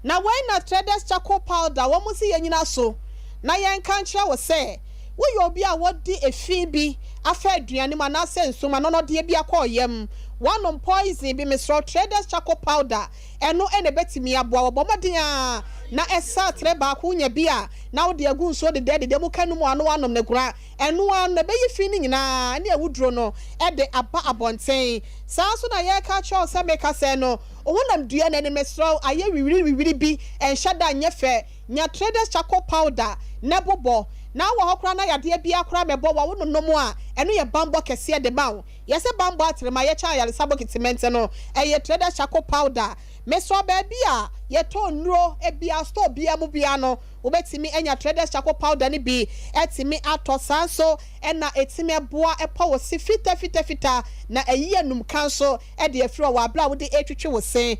na when na traders charcoal powder wo mu si ye nyina so na ye nka nkyere wo se wo ye obi a wodi efi bi afa aduane ma na se nsoma no no de bi akoyem one on poison bi misro traders charcoal powder eno ene betimi aboa wo bomodin a na esa tre ba ko nya bia na wo de agu nso de de mu kanu mu ano anom ne kura eno an na be yifi ni nyina ne awudro no e de aba abonten saa so na ye ka cho se meka se no ohunam dua na ne misro aye wiwiri bi enhada nya fe nya traders charcoal powder na bobo na wo hokra na yade bia kra mebo wo no no mu a eno ye bambo kese de mawo ye se bambo atrema ye cha yale sabo kitimente no ye traders charcoal powder meso ba bia ye to nro e bia store bia mu bia no obetimi enya traders charcoal powder ni bi etimi atosanso ena etimi eboa epa wo si fita na eyiye num kanso e de afiro wa bla wo de etwetwe wo sen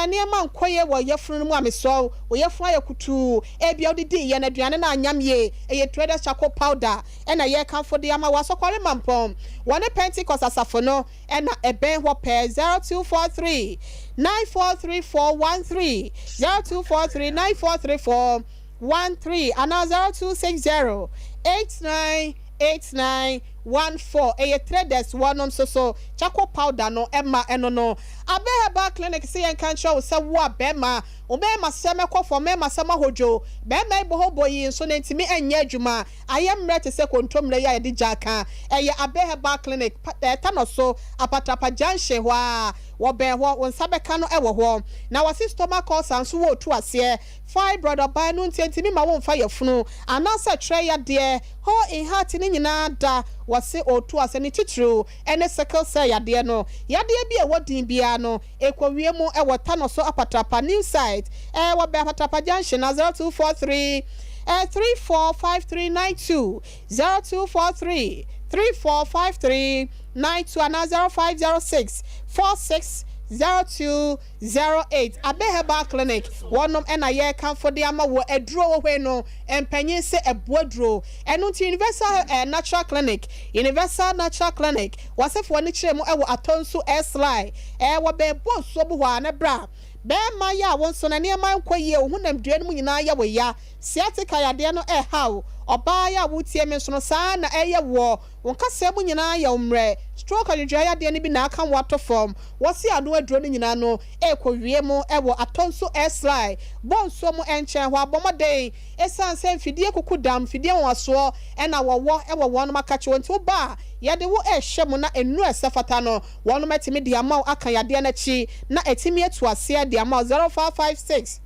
niema nkoye wo yefunu mu ameso wo yefu ayakutu e bia wo de ye na aduane na anyam ye ye traders charcoal powder ena ye kanfo de ama wasokore mampom wone pentecost asafo no ena eben ho pe 0243 943413 0243 943413 and 0260 898914 a traders one so charcoal powder no emma eno no abeheba clinic say en kan show say wo abema obema seme kwofo mema sama hojo bema ibo hoboyi so na ntimi enya adwuma ayem rete se kontomre ya de jaka eye abeheba clinic tano so apatapa janshe hwa wo be ho wonsabeka no ewo ho na wasi stomach ulcer so wo tu ase fibroid oba no ntimi ma wo mfa yefunu anasa tre ya de ho in heart ni nyina da wase otu ase ni titru ene sickle cell ya de no ya de bi e wodin bia no ekwowie mu ewo tano so apatapa new site wo be apatapa junction 0243 345392 0243 345392 and 0506 460208 abeheba clinic wonom ena ye kan for de ama wo eduro wo hwe no empanyin se eboaduro eno ti universal natural clinic wasefo ni kire mu ewo atonso esly wo be bonso bu hwa na bra be ma ya wonso na ne ma nkoye ohunam dua no nyina ya wo ya siatika ya de no hawo oba ya wutie me so saa na eye wo wonkasa mu nyina ya umre stroke adwua ya de ne bi na aka wato form wosi ado aduro no nyina no ekowie mu ewo atonso esly bonso mu enche ho abomoden esanse mfidie kukudam mfidie waso ena wowo ewo wono makache wonti oba ya de wo ehye mu na enu esafata no wono matimi de amaw aka ya de na chi na etimi etu ase de amaw 0556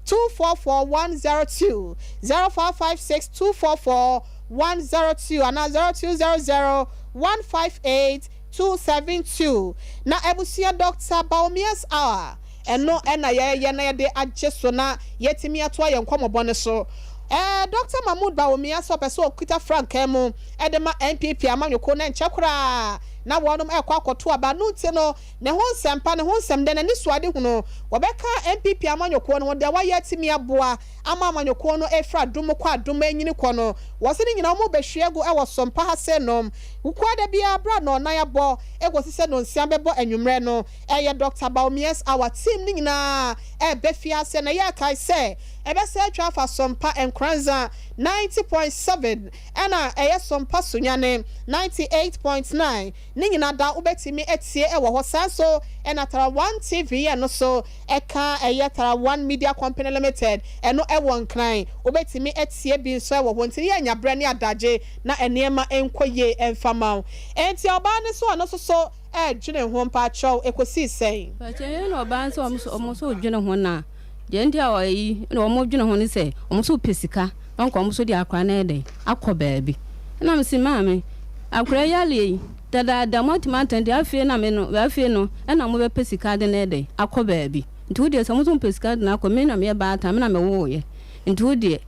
244102 0556 244102 and 0200 158 272 na ebusia Dr. Baumias hour eno ena ye na ye de agye so na yetimi ato aye nkomobone so Dr. Mahmoud Bawumia so person okita Frank emu edema NPP amanyoko na nchekura na wonum akwakoto aba no nti no ne ho nsɛmpa ne ho nsɛm de na ni suade huno wobɛka NPP amanyoko no de wayɛ timi aboa ama amanyoko no efra dum kwa dum anyini kɔ no wɔse ne nyina mo behwiegu ɛwɔ Sompa ha se nom ukwa de bia bra no na yɛbɔ egosi se no nsia bɛbɔ anwumrɛ no ɛyɛ Dr. Bawumia's our team ne nyina ɛbɛfia se na yɛ kai se ɛbɛsɛ atwa fa Sompa Nkranza 90.7 ɛna ɛyɛ Sompa Sunyane 98.9 ne nyina da ubetimi etie ɛwɔ hɔ sanso ɛna Tara 1 TV ɛno so ɛka ɛyɛ Tara 1 Media Company Limited ɛno ɛwɔ nkran ubetimi etie bi nso ɛwɔ hɔ nti yɛ nyabrɛ ne adagye na ɛniema enkoye ɛmfama enti ɔba ne so ɔno so dwene ho mpa kyɛw ekosi sɛn ba kyɛ no ɔba nso ɔmo so dwene ho na Jendi ayi no mo dwene ho ne se omo so pesika onko omo so di akra na eden akọ baabi na me si maame akra yale dada motima tande afie na me no afie no na mo be pesika de na eden akọ baabi nti wodi so mo so pesika de na akọ me na me ba ata me na me wo ye nti wodi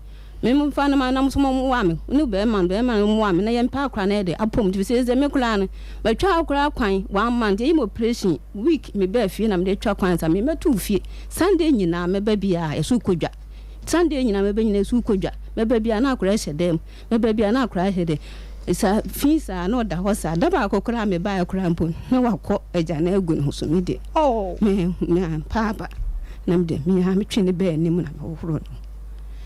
me mo fa na ma na mo so mo wa me ne be ma mo wa me na ye mpa akra na eden apom ti se me kula no ba twa akra kwan 1 month e mo operation week me ba afie na me de twa kwan sa me metu fie Sunday nyina me ba bia esu kodwa Sunday nyina me ba nyina esu kodwa me ba bia na akra hye dem me ba bia na akra hye de isa fisa na oda ho sa da ba akokra me ba akra mpo na wakọ agya na agu ne ho so me de me papa na me de me ha me twe ne ba anim na me horo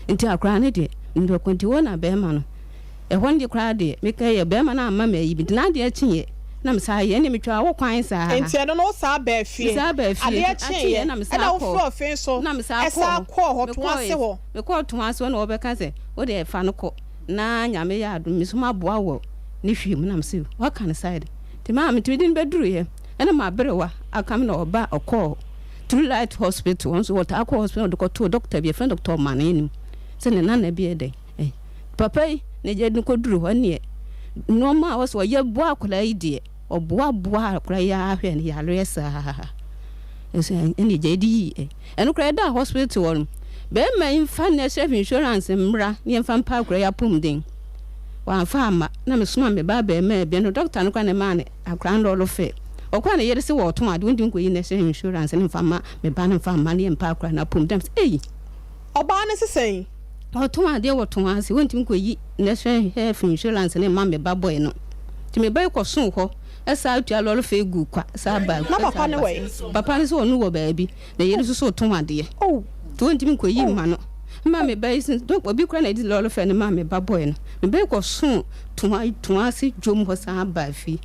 nti akra ne de ndo konti wona be ma no ehon de kra de me ka ye be ma na ama ma yi bi na de akinye na me sa ye ne me twa wo kwan sa enti no sa ba fie ade akinye na me sa na wo fro fe so na me sa ko ho to ase ho me ko to ase na wo be ka se wo de fa no ko na nyame ya adu me so ma boa wo ne hwiem na me se wa kan side ti ma me tidin be duru ye na ma berewa akam na oba okọ True Light Hospital onso what akọ hospital de ko to doctor bi friend doctor manenim se ne na bi ede papa ne je din ko duru ho ne no ma was wo ye boa akola ide oboa akola ya ahwe ne ya resa ese ene je di eno kra da hospital won be ma infa ne chef insurance mra ne infa pa akola ya pum din wa fa ma na me suma me ba be ma bi no doctor no kwa ne ma ne akra ndo lo fe okwa ne yere se wo ton ade ndin ko yi ne chef insurance ne infa ma me ba ne infa ma ne pa akola na pum dem oba ne sesen oton ade wo ton ase wontim ko yi national health insurance ne ma me ba boy no ti me ba ko sun ho esa atua lo fe gu kwa sa ba na papa ne we papa ne so onu wo ba bi na yeri so ton ade to wontim ko yi ma no ma me ba isin do obi kra na di lo fe ne ma me ba boy no me ba ko sun ton ase jom ho sa ba fi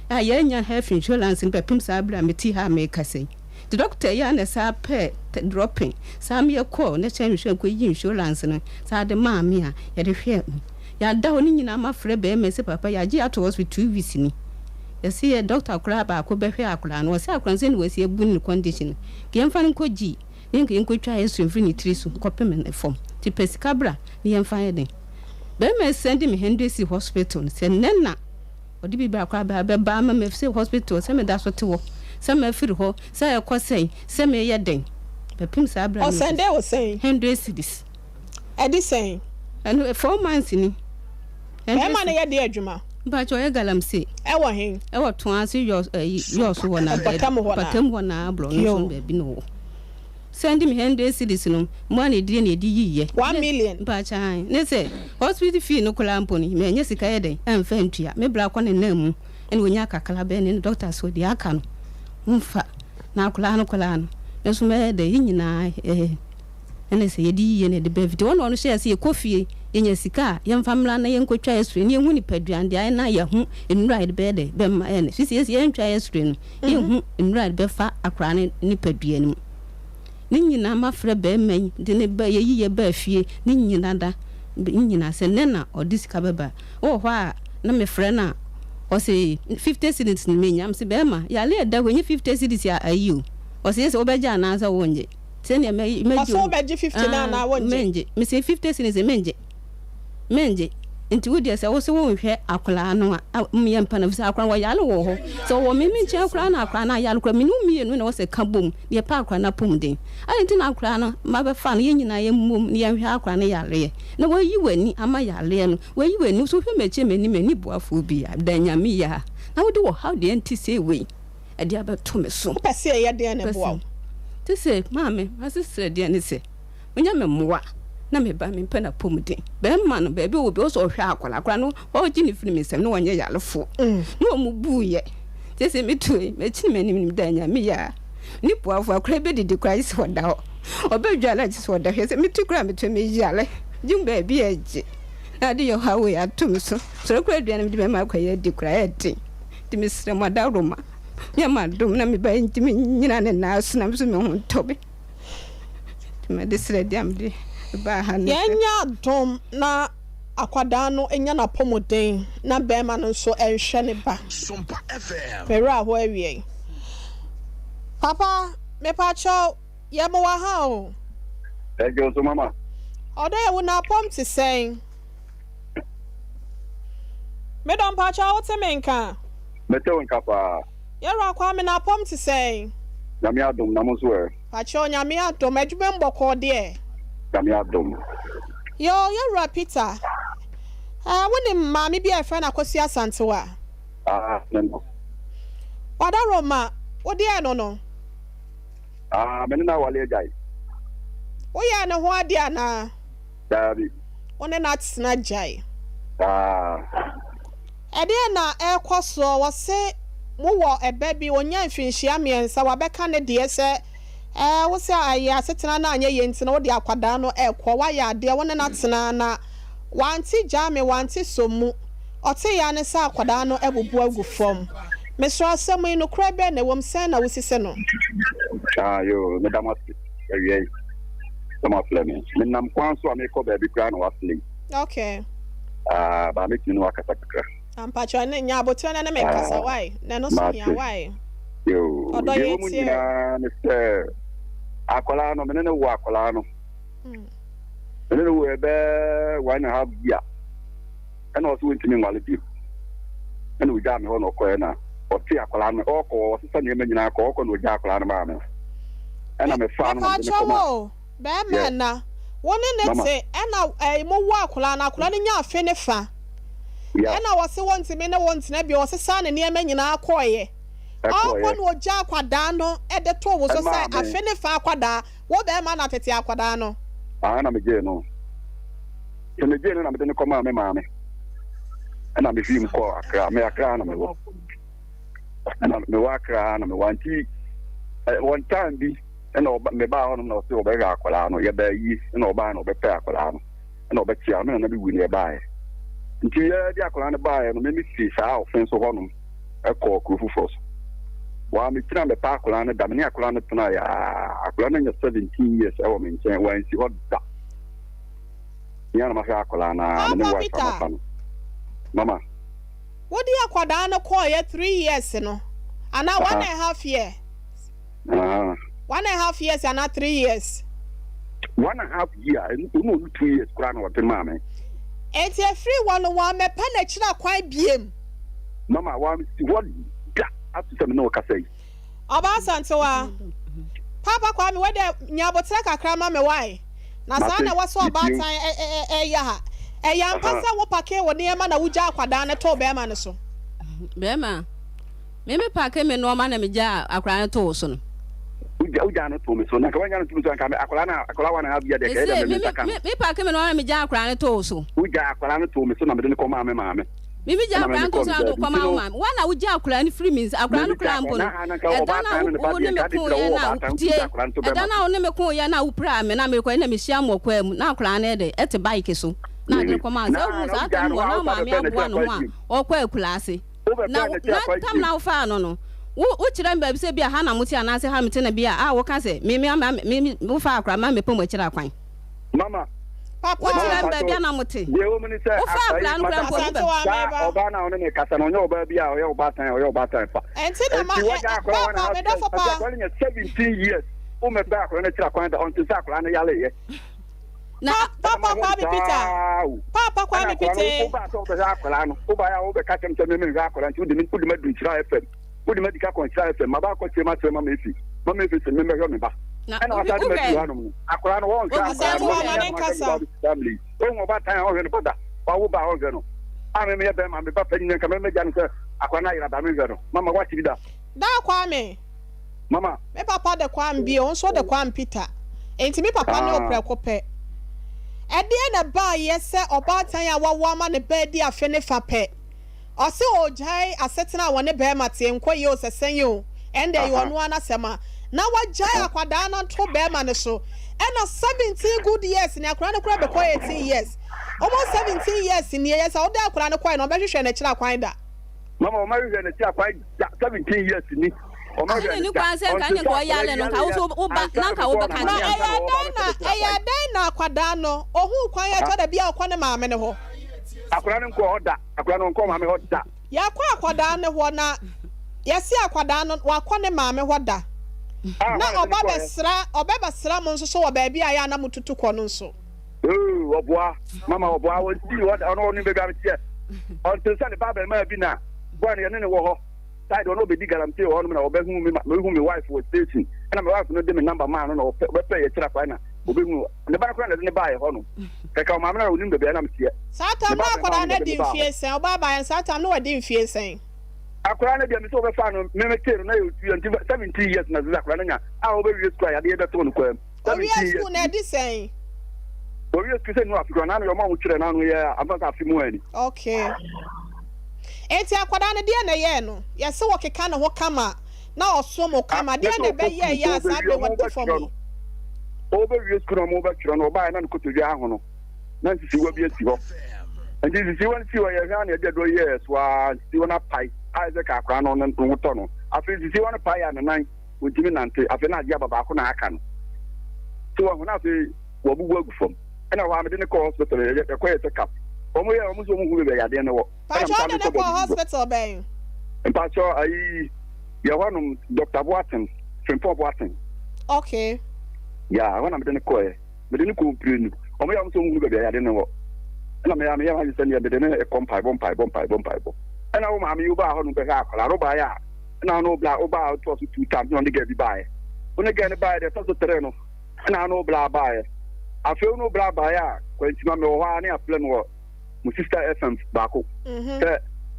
ya nya health insurance ne pepim sa bra me ti ha me kase the doctor ya na sa pe dropping sa me call na chen hwe ko yi insurance no sa de ma me a ya de hwe ya da ho ni nyina ma frɛ be me se papa ya gi ato hospital 2 weeks ni ya see a doctor kura ba ko be hwe akura no se akura se ni wasi ebu ni condition ke yemfa ni ko gi nke nko twa yesu mfiri ni trisu ko pe me na form ti pesika bra ni yemfa ye den be me send me Hendesi hospital se nenna odi bi bra kura ba ma me se hospital se me da so te wo se me firi ho se e ko sei se me ye den pepim sa abra o sende o sei Hendesi edi sei and 4 months ni e ma na ye de adwuma ba cho ye galamse e wo hen e wo ton ase yo so wona patam wona bro no so be bi no send me Hendesi no mo na di na di yiye 1 million ba cha ne se hospital fee no kula mponi me nya sika ye den amfa ntua me bra kwa ne namu ene wonya kakala be ne doctor so di aka no mfa na kula no eso me de nyina ene se yedi ye ne de bevite wono no share se kofie enya sika ye mfamla na ye nkotwa esure ne hu ni paduan de na ye hu enura de be de be ma ene sisi ye ntwa esure no ye hu enura de be fa akra ne paduan mu ni nyina mafre be man de ne ba ye ye ba fie ni nyina da nyina se ne na odisika beba o ho a na me frɛ na o se 50 cedis ni me nyam se be ma ya le da ho 50 cedis ya ayu o se obeja na za wonje se ne me o so obeji 50 na wonje menje me se 50 cedis menje nti wo de se wo se wo hwɛ akola no a mmie mpa na fisa akola wo yale wo ho so wo mimi nche akola na akola na yale kora minu mienu na wo se ka bom de pa akola na pom den ali nti na akola no ma be fa no ye nyina ye mmom ne ye hwɛ akola na yale na wo yi wani ama yale no wo yi wani so hwɛ meche mani boafo bi ya da nyame ya na wo de wo how de nti se we e de abeto me so pese ye de ne boa ti se maame asisere de ne se onya me mmoa na me ba me mpa na pomden be ma no be bi wo bi o so hwa akwala no o gi ni firi me sem no wonye yalefo no mu buye ti se me tu me chi me nim da nya me ya ni poafo akwala be didi kwa isi woda ho obedwa la ji so woda he se me tu kra me tu me yale jim ba bi eje na de yo hawe atum so kwa aduane me ma kwa ye di kra e ti me sire mo da roma ya ma dum na me ba nti me nyina ne na so na so me ho tobe ti me de sire diam de ba ha ne yenya dom na akwada no enya na pomoden na bema no so ehwe ne ba Sompa FM pera ho awie papa me pa cho ye mo wa ha o ejo so mama odo ye wo na pom ti sen me don pa cho o te menka me te wonka pa ye ro akwa me na pom ti sen nyame adom na mo so e pa cho nyame adom adwuma mboko de nyame adom yo ye ro Peter woni mami bi efe na kwasi asantewa no wada roma odi eno no me na wale jai wo ya ne ho ade ana dabi woni na tsena jai ede na ekoso wo se mo wo ebe bi onya mfinhia miensa wabeka ne de se wo se ayi asetena na anya yenti na wo de akwada no ekwo wa ya de woni na tsena na wanti jame wanti somu ote ya ne sa akwada no ebubu agu fom mesro asem no kra be na wom sen na wosise no yo me damasi ewie sama flame me nam kwanso ameko ba bi kra na wasle okay ba me kinu akata kra ampa cho ne nya abotu na me kasa why na no so nya why yo odo ye tie ne se akola no me ne wo akola no and then we be 1.5 year and also went to me while you and we got me on okona or tia akola me oko sister ne nyina ko oko no ja akola ma me and I'm a fan of the be me na woni ne se na mo wo akola na akola ne nya afe ne fa na wose wonti me ne wonti na bi wose sa ne ne nyina akoye oko no ja akwada no e de to wo so say afe ne fa akwada wo be ma na tete akwada no na me je no na me de ko ma me na me fi ko akra me akra na me wo na me wa akra na me wanti one time bi na me ba ho no so be ga akwala no ye ba yi na oba na obe pe akwala no na obe tia me na bi wi ne ba e nti ye di akwala ne ba e no me fi sa offense ho no e ko krufu force wa me tira me pa akwala ne da me akwala ne tuna ya akwala ne 17 years e wo me nchen wa nsi ho da yana ma fa akwala na me wa fa mama what do you akwada no call ye 3 years no ana 1.5 year 1.5 years and 3 years 1.5 year no 2 years kura na wote mama enti e free one me pa na kira kwan biem mama wa what da after me no ka say oba santewa papa kwa me we de nyabotre kakra ma me why na sa na waso oba tan ya ha ya mpasa wo pake wo ne ma na wuja akwada na to be ma ne so be ma me pake me no ma na me ja akwada na to so no uja no to me so na ka wanya no to so ka me akwala wana ha bia de ka de me taka me pake me no ma me ja akwada na to so uja akwala no to me so na me de ko ma me Mimi ja akwada to so na do ko ma ma wana wuja akwada ni free means akwada no kra mbo no edana wo ne me ko ye na tie edana wo ne me ko ye na wo pra me na me ko na me hia mo kwa mu na akwada na de ete bike so na de ko ma so mu sa ta mo na ma me aboa no ho a okwa akulase na tam na wo fa no wo kira mba bi se bia ha na muti anase ha meti na bia wo ka se me wo fa akra ma me pom kira kwan mama papa wo kira mba bia na muti ye wo mini se wo fa akra no kra ko oba na one ne kasa no nyo oba bia o ye oba tan fa enti na ma papa me do for pa 17 years o me ba akra na kira kwan da on to sa akra na yale ye na papa kwa mi Peter papa kwa mi Peter o ba so be akola no o ba ya o be ka kem se me me akola nti o de me du nchira FM o de medical conchira FM ma ba ko che ma efi se me me hwe me ba ana wa sa de me du hanom akola no won ka family o mo ba tan o hwe no boda wa wo ba o hwe no a me me be ma me ba pa nyen ka me jan se akola na ira da me hwe no mama wa chi da kwa me mama me papa de kwa mbi o nso de kwa Peter enti me papa ne oprekope ede na ba yese obatan ya wawa ma ne ba di afe ne fa pe o se ojai asetena wone be mate enko ye o sesen ye o ende ye onu anasema na wajai akwada na to be ma ne so ena 17 good years ni akura ne kura be ko 18 years almost 17 years ni yes o da akura ne ko no be hwehwe ne kira kwan da mama o ma hwehwe ne kira kwan 17 years ni ni kwa se ka ni ko yale no ka wo ba na ka wo be kan eya den na akwada no ohu kwan ya tada bia akwa ne maame ne ho akura ne nko hoda akura no nko maame hoda ya kwa akwada ne ho na yesi akwada no wakwa ne maame hoda na oba besra mo nso so wo ba bia ya na mututu kɔ no nso oboa mama oboa wo ti hoda no ni be ga tie on te sane ba be ma bi na bo ne ne wo ho side no be di guarantee ho no na obehu me wife was station and my wife no dey me number man no be pay e tira kwa na obehu ne ba kwa na ne ba ye ho no kaka ma me na onim be be na me tie satan na akora na di mfie sen o baba yan satan no wadi mfie sen akora na dia me so be fa no me tero na you 17 years na akora na nya a o be wi school ya de be to no kwa 17 years na di sen o wi school sen no afiko na no ma wo kire na no ye amaka afimu ani okay enti akwada ne de na ye no yese wo keka ne ho kama na oso mo kama de na be ye ya sa be what for me o be wi school mo be kiro no ba na ko to wi aho no na sisi wa bi esi ho enti sisi wa si wa ye ha na de do yes wa sisi wa na pai a ze ka akra no no to no afi sisi wa na pai ya na nan o jimi nante afi na dia baba ko na aka no so wa na afi wo bu gu fom ena wa me de ne ko hospital ye ko ye check up omo ye omo so mo hu be ya de ne wo pa jo de ne ko hospital ben pa cho ai ya wanum Dr. Boaten Sompa Boaten okay ya wana me de ne ko ye me de ne ko prenu omo ye omo so mo hu be ya de ne wo ena me ya ha se ne be de ne e kompai bom ena wo ma me yu ba ho no be ha akala ro ba ya ena no bla o ba to so 2 times no de ga bi ba ye one ga ne ba ye de to so 3 no ena no bla ba ye afi no bla ba ya kwantima me wo ha ne aplan wo mu sister FM baako te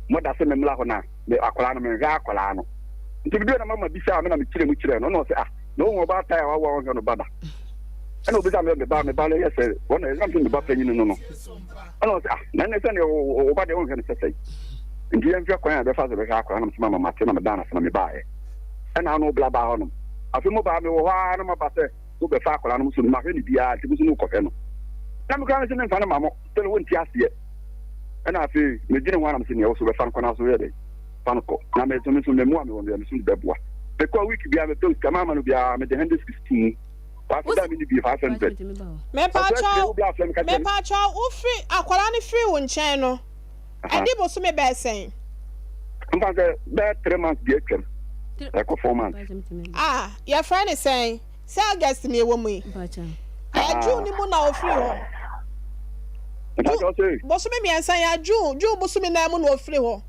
mo da se me mla ho na me akola no me ga akola no nti bi na mama bi sa me na me kire no no se no wo ba ta ya wa wo no baba ana obi sa me ba le yes wona e am me ba panyin no ana se na ne se ne o ba de wo no se sei nti en fi akwan ya be fa se be ga akola no mama mate na me da na se na me ba e ana no bla ba ho no afi mo ba me wo ha no ma ba se wo be fa akola no so ma hwe ni bia ti bu so no ko fe no na me kan se ne fa na mamo te no wonti ase ana afi me gine wana mse ne wo so be fa no na so ye de fa no ko na me so me mu ame wo me so be boa be ko week bia me to kama ma no bia me de 116 wa fi da mi ni bi 500 me pa cha o fi akwara ni free wo nchen no edi bo so me be sen mfa se be 3 months bi ekem e ko 4 months your friend is saying say August ni ewo mu yi June ni mu na o free ho bosu me miensa ya June bosu me na mu na o free ho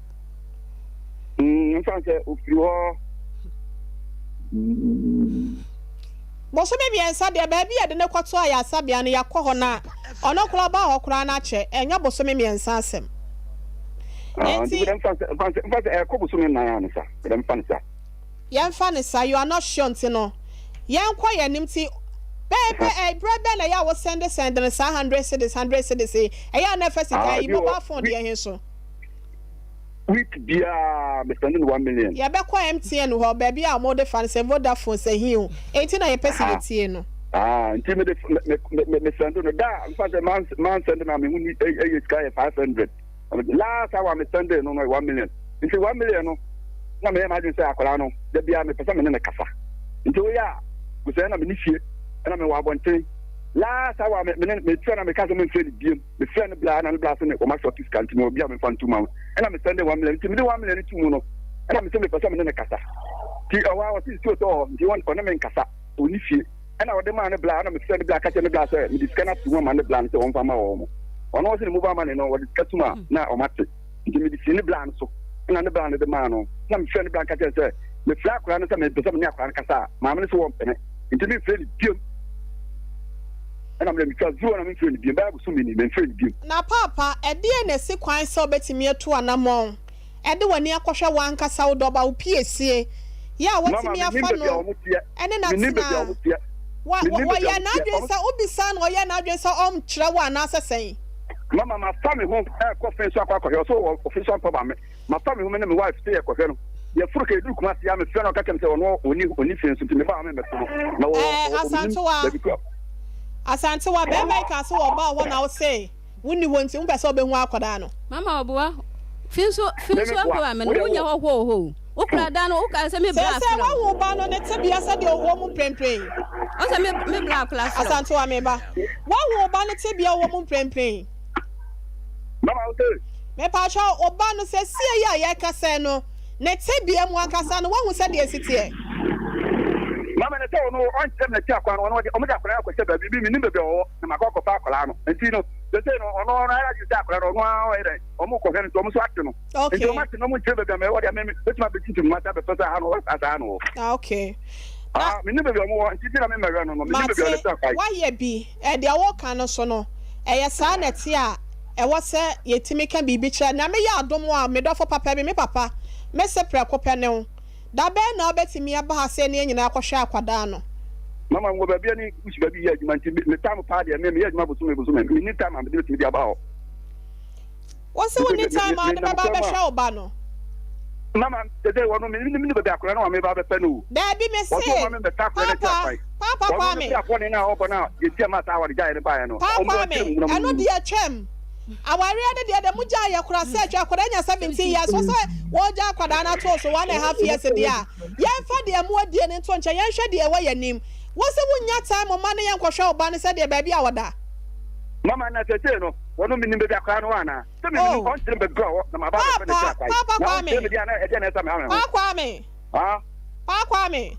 mfa se o free ho bosu me miensa de ba bia de ne kwato a ya sabia ne yakọ ho na ono kura ba ho kura na che enya bosu me miensa asem enti mfa se ko bosu me na ya ne sa mfa ne sa you are not sure ntino yankwa yanim ti bebe brother na ya wo send na 100 cedis ya na first guy mobile phone de hin so week bia me send 1 million ya be kwa MTN ho ba bia mo de fan se Vodafone se hin enti na ye person tie no enti me send no da in fact man send na me hu ni sky 500 last hour me send no 1 million enti 1 million no na me imagine say akola no da bia me person me ne kasa enti o ya go say na me ni fie na me wa bonten last hour me try me kasa me friend biem me friend bla na bla so ne o ma short discount no bia me fan 2 months na me send 1 million me 1 million 2 no na me say me person me ne kasa ti awa wa ti so to di won ko na me kasa oni fie and our demand black and the black at the glass, the scanner to woman the bland on Fama home. On all the mobile man and what is customer now or matter. Give me the sinny bland so, and the bland of the man. Some friend black at the flat ground and some Yakasa, Mamma is one penny. Into me, Freddy Jim. And I'm because you and I'm in the Bible so many men friend Jim. Now, Papa, a DNS quite so betting me to an among. And the one near Kosha Wanka Saudoba PSC. Yeah, what's me a funnel? And then I'm why you're not just a Ubi son or you're not just a Trawan as I say. Mamma, my family home, coffee, so official problem. My family woman and my wife stay at Coffee. You're fruit, look, my young friend, I can say, only things to the farm. No, Asantewa be make us about one I would say. When you want to be so be wa kwadano. Mama obua. Finso ampa me no nya ho. Okra da no oka se me bra. Say wa ba no ne tebia se de owo mu prempren. O se me bra class. Asantewa me ba. Wa ba no tebia owo mu prempren. Mama o say. Me pa cha oba no se sie ya ye kase no. Ne tebia mu akasa no wa hu se de esitie. Mama na tell no on them na tia kwan no o me da kwan ko se ba bibi mi ni bebe o na makoko pa kwala no enti no they say no no na ya ju da kwala no no ere o mo ko fe no mo so ate no enti o ma te no mo che bebe me wo dia me betima be titu ma ta be pesa ha no asa no okay mi ni bebe o mo enti na me me no mi ni bebe o le ta kai why ye bi e dia wo kan no so no e ye sa na ti a e wo se yetimi ka bibi kire na me ya adom a me do fo papa me papa me se pre ko pe ne da be na obetimi aba ha se ne nyina akohwe akwada no mama ngo ba bia ni kusi ba bi ya juma nti me tam pa de me ya juma bosu me ni time am de ti aba ho what's the one time am de ba be hwe oba no mama de wono me ni ba akora na me ba be pe no da bi me say papa kwa me akwa ni na obo na ye ti ma ta wa de ja ye ba ya no o mo eno de atwam awari ade de muja ya kura se atwa akora nya 17 years so wo ja akwada na to so 1.5 years de a ye fa de mu adie ne to nche ye hwe de e wa yanim wo se wunya time ma ne ye nkohwe oba ne se de ba bia woda mama na tete no wono mi nimbe akwa no ana se mi on tire be go na ma ba be ne ta kai papa me dia na e dia na sa me ha papa me ha papa me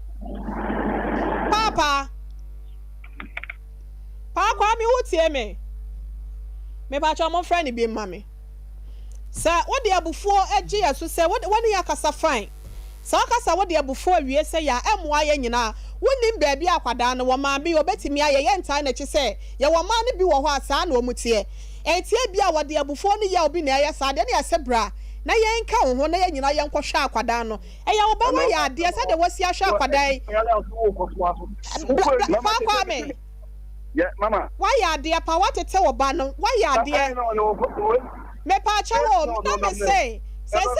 papa me wutie me ba cha mo friend bi mama sa wo de abufuo agi yeso se wo ne yakasa fine sa akasa wo de abufuo awie se ya emoa ye nyina wonim ba bi akwada no wo ma bi obetimi aye ye ntan na chi se ye wo ma ne bi wo ho asa na omutie etie bi a wo de abufuo ne ya obi na ye sa de ne ya sebra na ye nka wo ho na ye nyina ye nkwohwe akwada no e ya wo ba wa ya de se de wo si ahwe akwada yi papa me yeah mama why ya de pa what tete wo ba no why ya de me pa cha wo na me say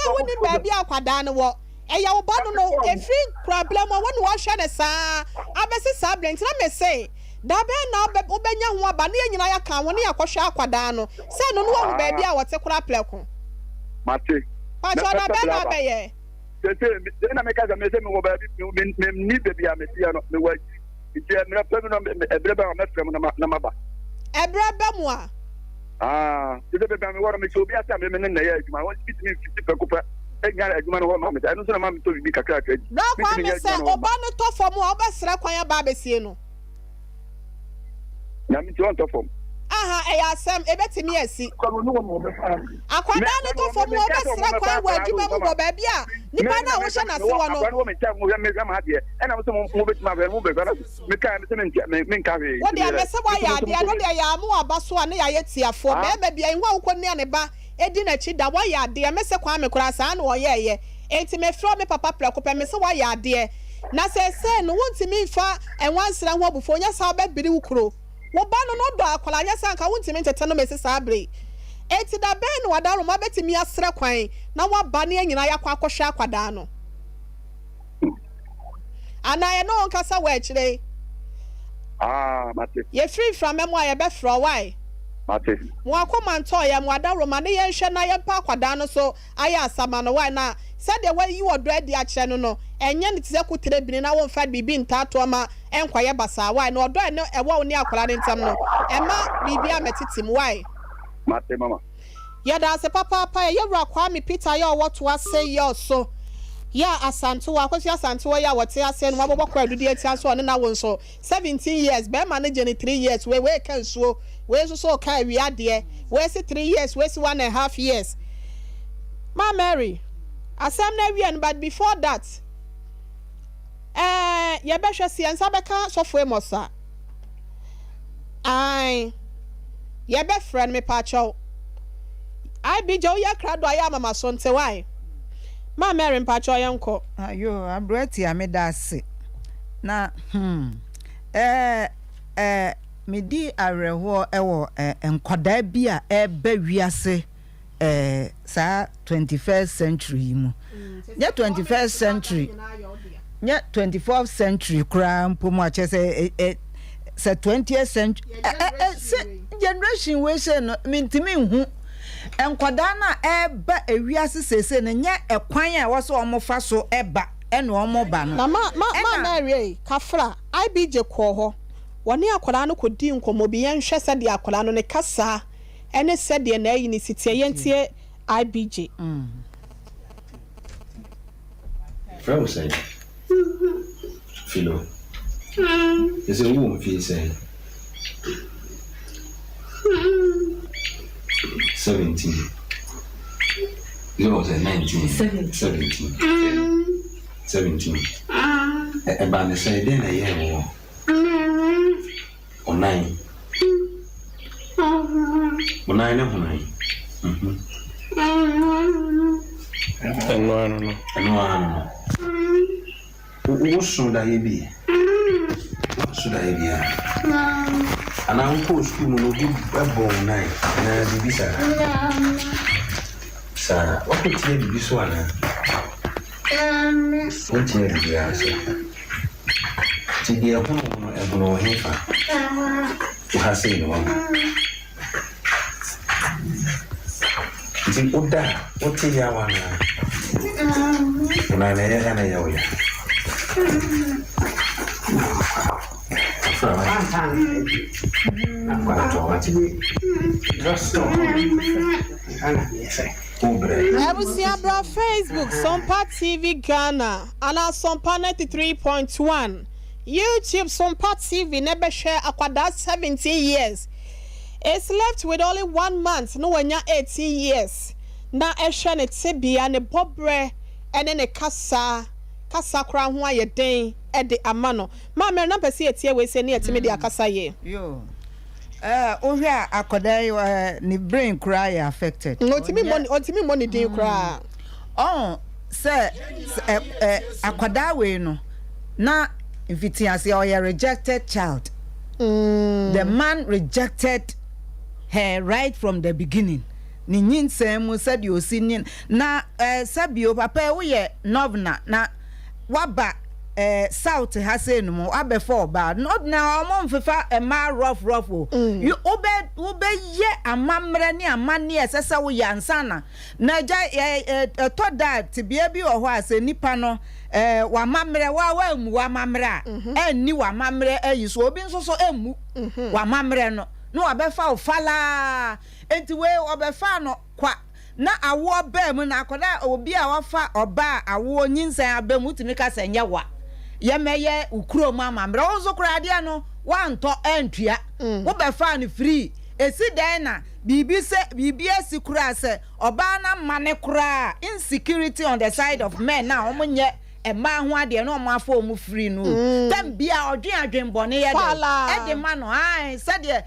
woni ba bi akwada no wo e ya wo ba no e free problem wo no wo hwe ne saa abesi saa blent na me say da be na obenya ho aba na nyina ya ka wo ne yakohwe akwada no say no no wo ba bi a wo te kura pleko mate pa cha na be na be ye tete na me ka za me say me wo ba bi me ni be bi a me tia no me wa iti me pe no ebreba o me frem na maba ebreba mu a ite be me wora me so bi ata me na ya adwuma won fit me fit pe kupa enya adwuma no ho ma me anu so na ma me to bi kakra ka na kwa me se oba no to fom a obesra kwan ya ba besie no na me ti on to fom e ya sam ebetimi asi akwada no to fom obesra kwan wa adwuma mu bo ba bia nipa na wo hye na se wo no wo me cha mo me ma de e na mo so mo betima ba mo be ba me ka me nka we wo de me se wa ya de no de ya mo aba so a ne ya yetiafo be ba bia nwa wo ne ne ba edi na chi da wa ya de me se kwa me kura sa na wo ye enti me fro me papa plako pe me se wa ya de na se no wontimi fa enwansra ho abufo nya sa ba biri wukuro wo ba no do akwala nya sa nka wontimi tete no me se sa abre enti da be no wadaro ma betimi asra kwan na wa ba ne nyina yakwa akohwe akwada no ana ye no nkasa wa akire mate ye free from memo ye be fro why mate mo akoma nto ye mo wadaro ma ne ye hwe na ye pa akwada no so aya asama no why na said the way you would read the action no enye ne tse kutere bini na wo mfa bibi ntato ma enkwaye basa why no do no e wo ne akwala ne ntam no ema bibi ametitim why mate mama ya da se papa ye wura kwa me Peter ye what was say yo so Yeah, Asantua, because Asantua, ya what I said, what about credit so on and so 17 years, bear managing 3 years, where can so, where's so kind we are there, where's it 3 years, where's 1.5 years. Ma Mary, Asam Nevian, but before that, ya besha si and Sabeka software mosa. I, ya be friend me pacho. I be Joe ya crowd, I am my son, say why. Ma Mary mpacho yanko ayo abrati amedase na medi areho ewo enkoda bia ebe wiase sa 21st century mu ya 21st century ya 24th century kura mpomo ache se 20th century generation we say no mintimi hu enkwada na eba ewiase sese na nya ekwan a wo so omofa so eba ena omoba no na ma Mary kafra IBJ kwo ho woni akwada no kodi nkomo bi yen hwe se de akwada no ne kasa ene se de na yi ni sitie yentie IBJ Frau say Philo is a woman feel say 17. You was 19. 17. 17. About the same day, a year or 9. Or 9 or 9. No. What should I be? What should I be? And I'm supposed to know a bone night and a visa. Sir, what would you be so? What you be answer? To be a home, a bono heifer who has seen one. Is it what that? What is your one? And I never Ebusia bra Facebook Sompa TV Ghana ana Sompa 93.1 YouTube Sompa TV never share akwada 17 years. It's left with only 1 month no wanya 18 years. Na ehwe ne tebia ne bobre ene ne kasa kra ho ayeden e de amano ma me na pese etie we se ne etime de akasa ye yo ohwe akoda ni brain cry affected otimi money din cry say akoda we no na invitiasi or a rejected child. The man rejected her right from the beginning. Ni nyinsem said you sinin na sabio papa we ye novna na waba south has say no more before bad not now amon fefa a ma rough you obe ye amamre ni amani esesa wo yansana na ja to that bia bi o ho ase nipa no wa mamre wa mu wa mamre ni wa mamre ayiso obi nso so emu wa mamre no no abefa ofala enti we obefa no kwa na awo ba mu na akoda obi a wafa oba awo nyinsan abam utimi ka senya wa ye meye ukuro mama mra ozo kurade no wanto antua wo befa no free esi den na bibi asikura se oba na mane kura insecurity on the side of men na omunye ema ho ade no mo afa omu free no tem bia odwen bone ye de ma no ai sede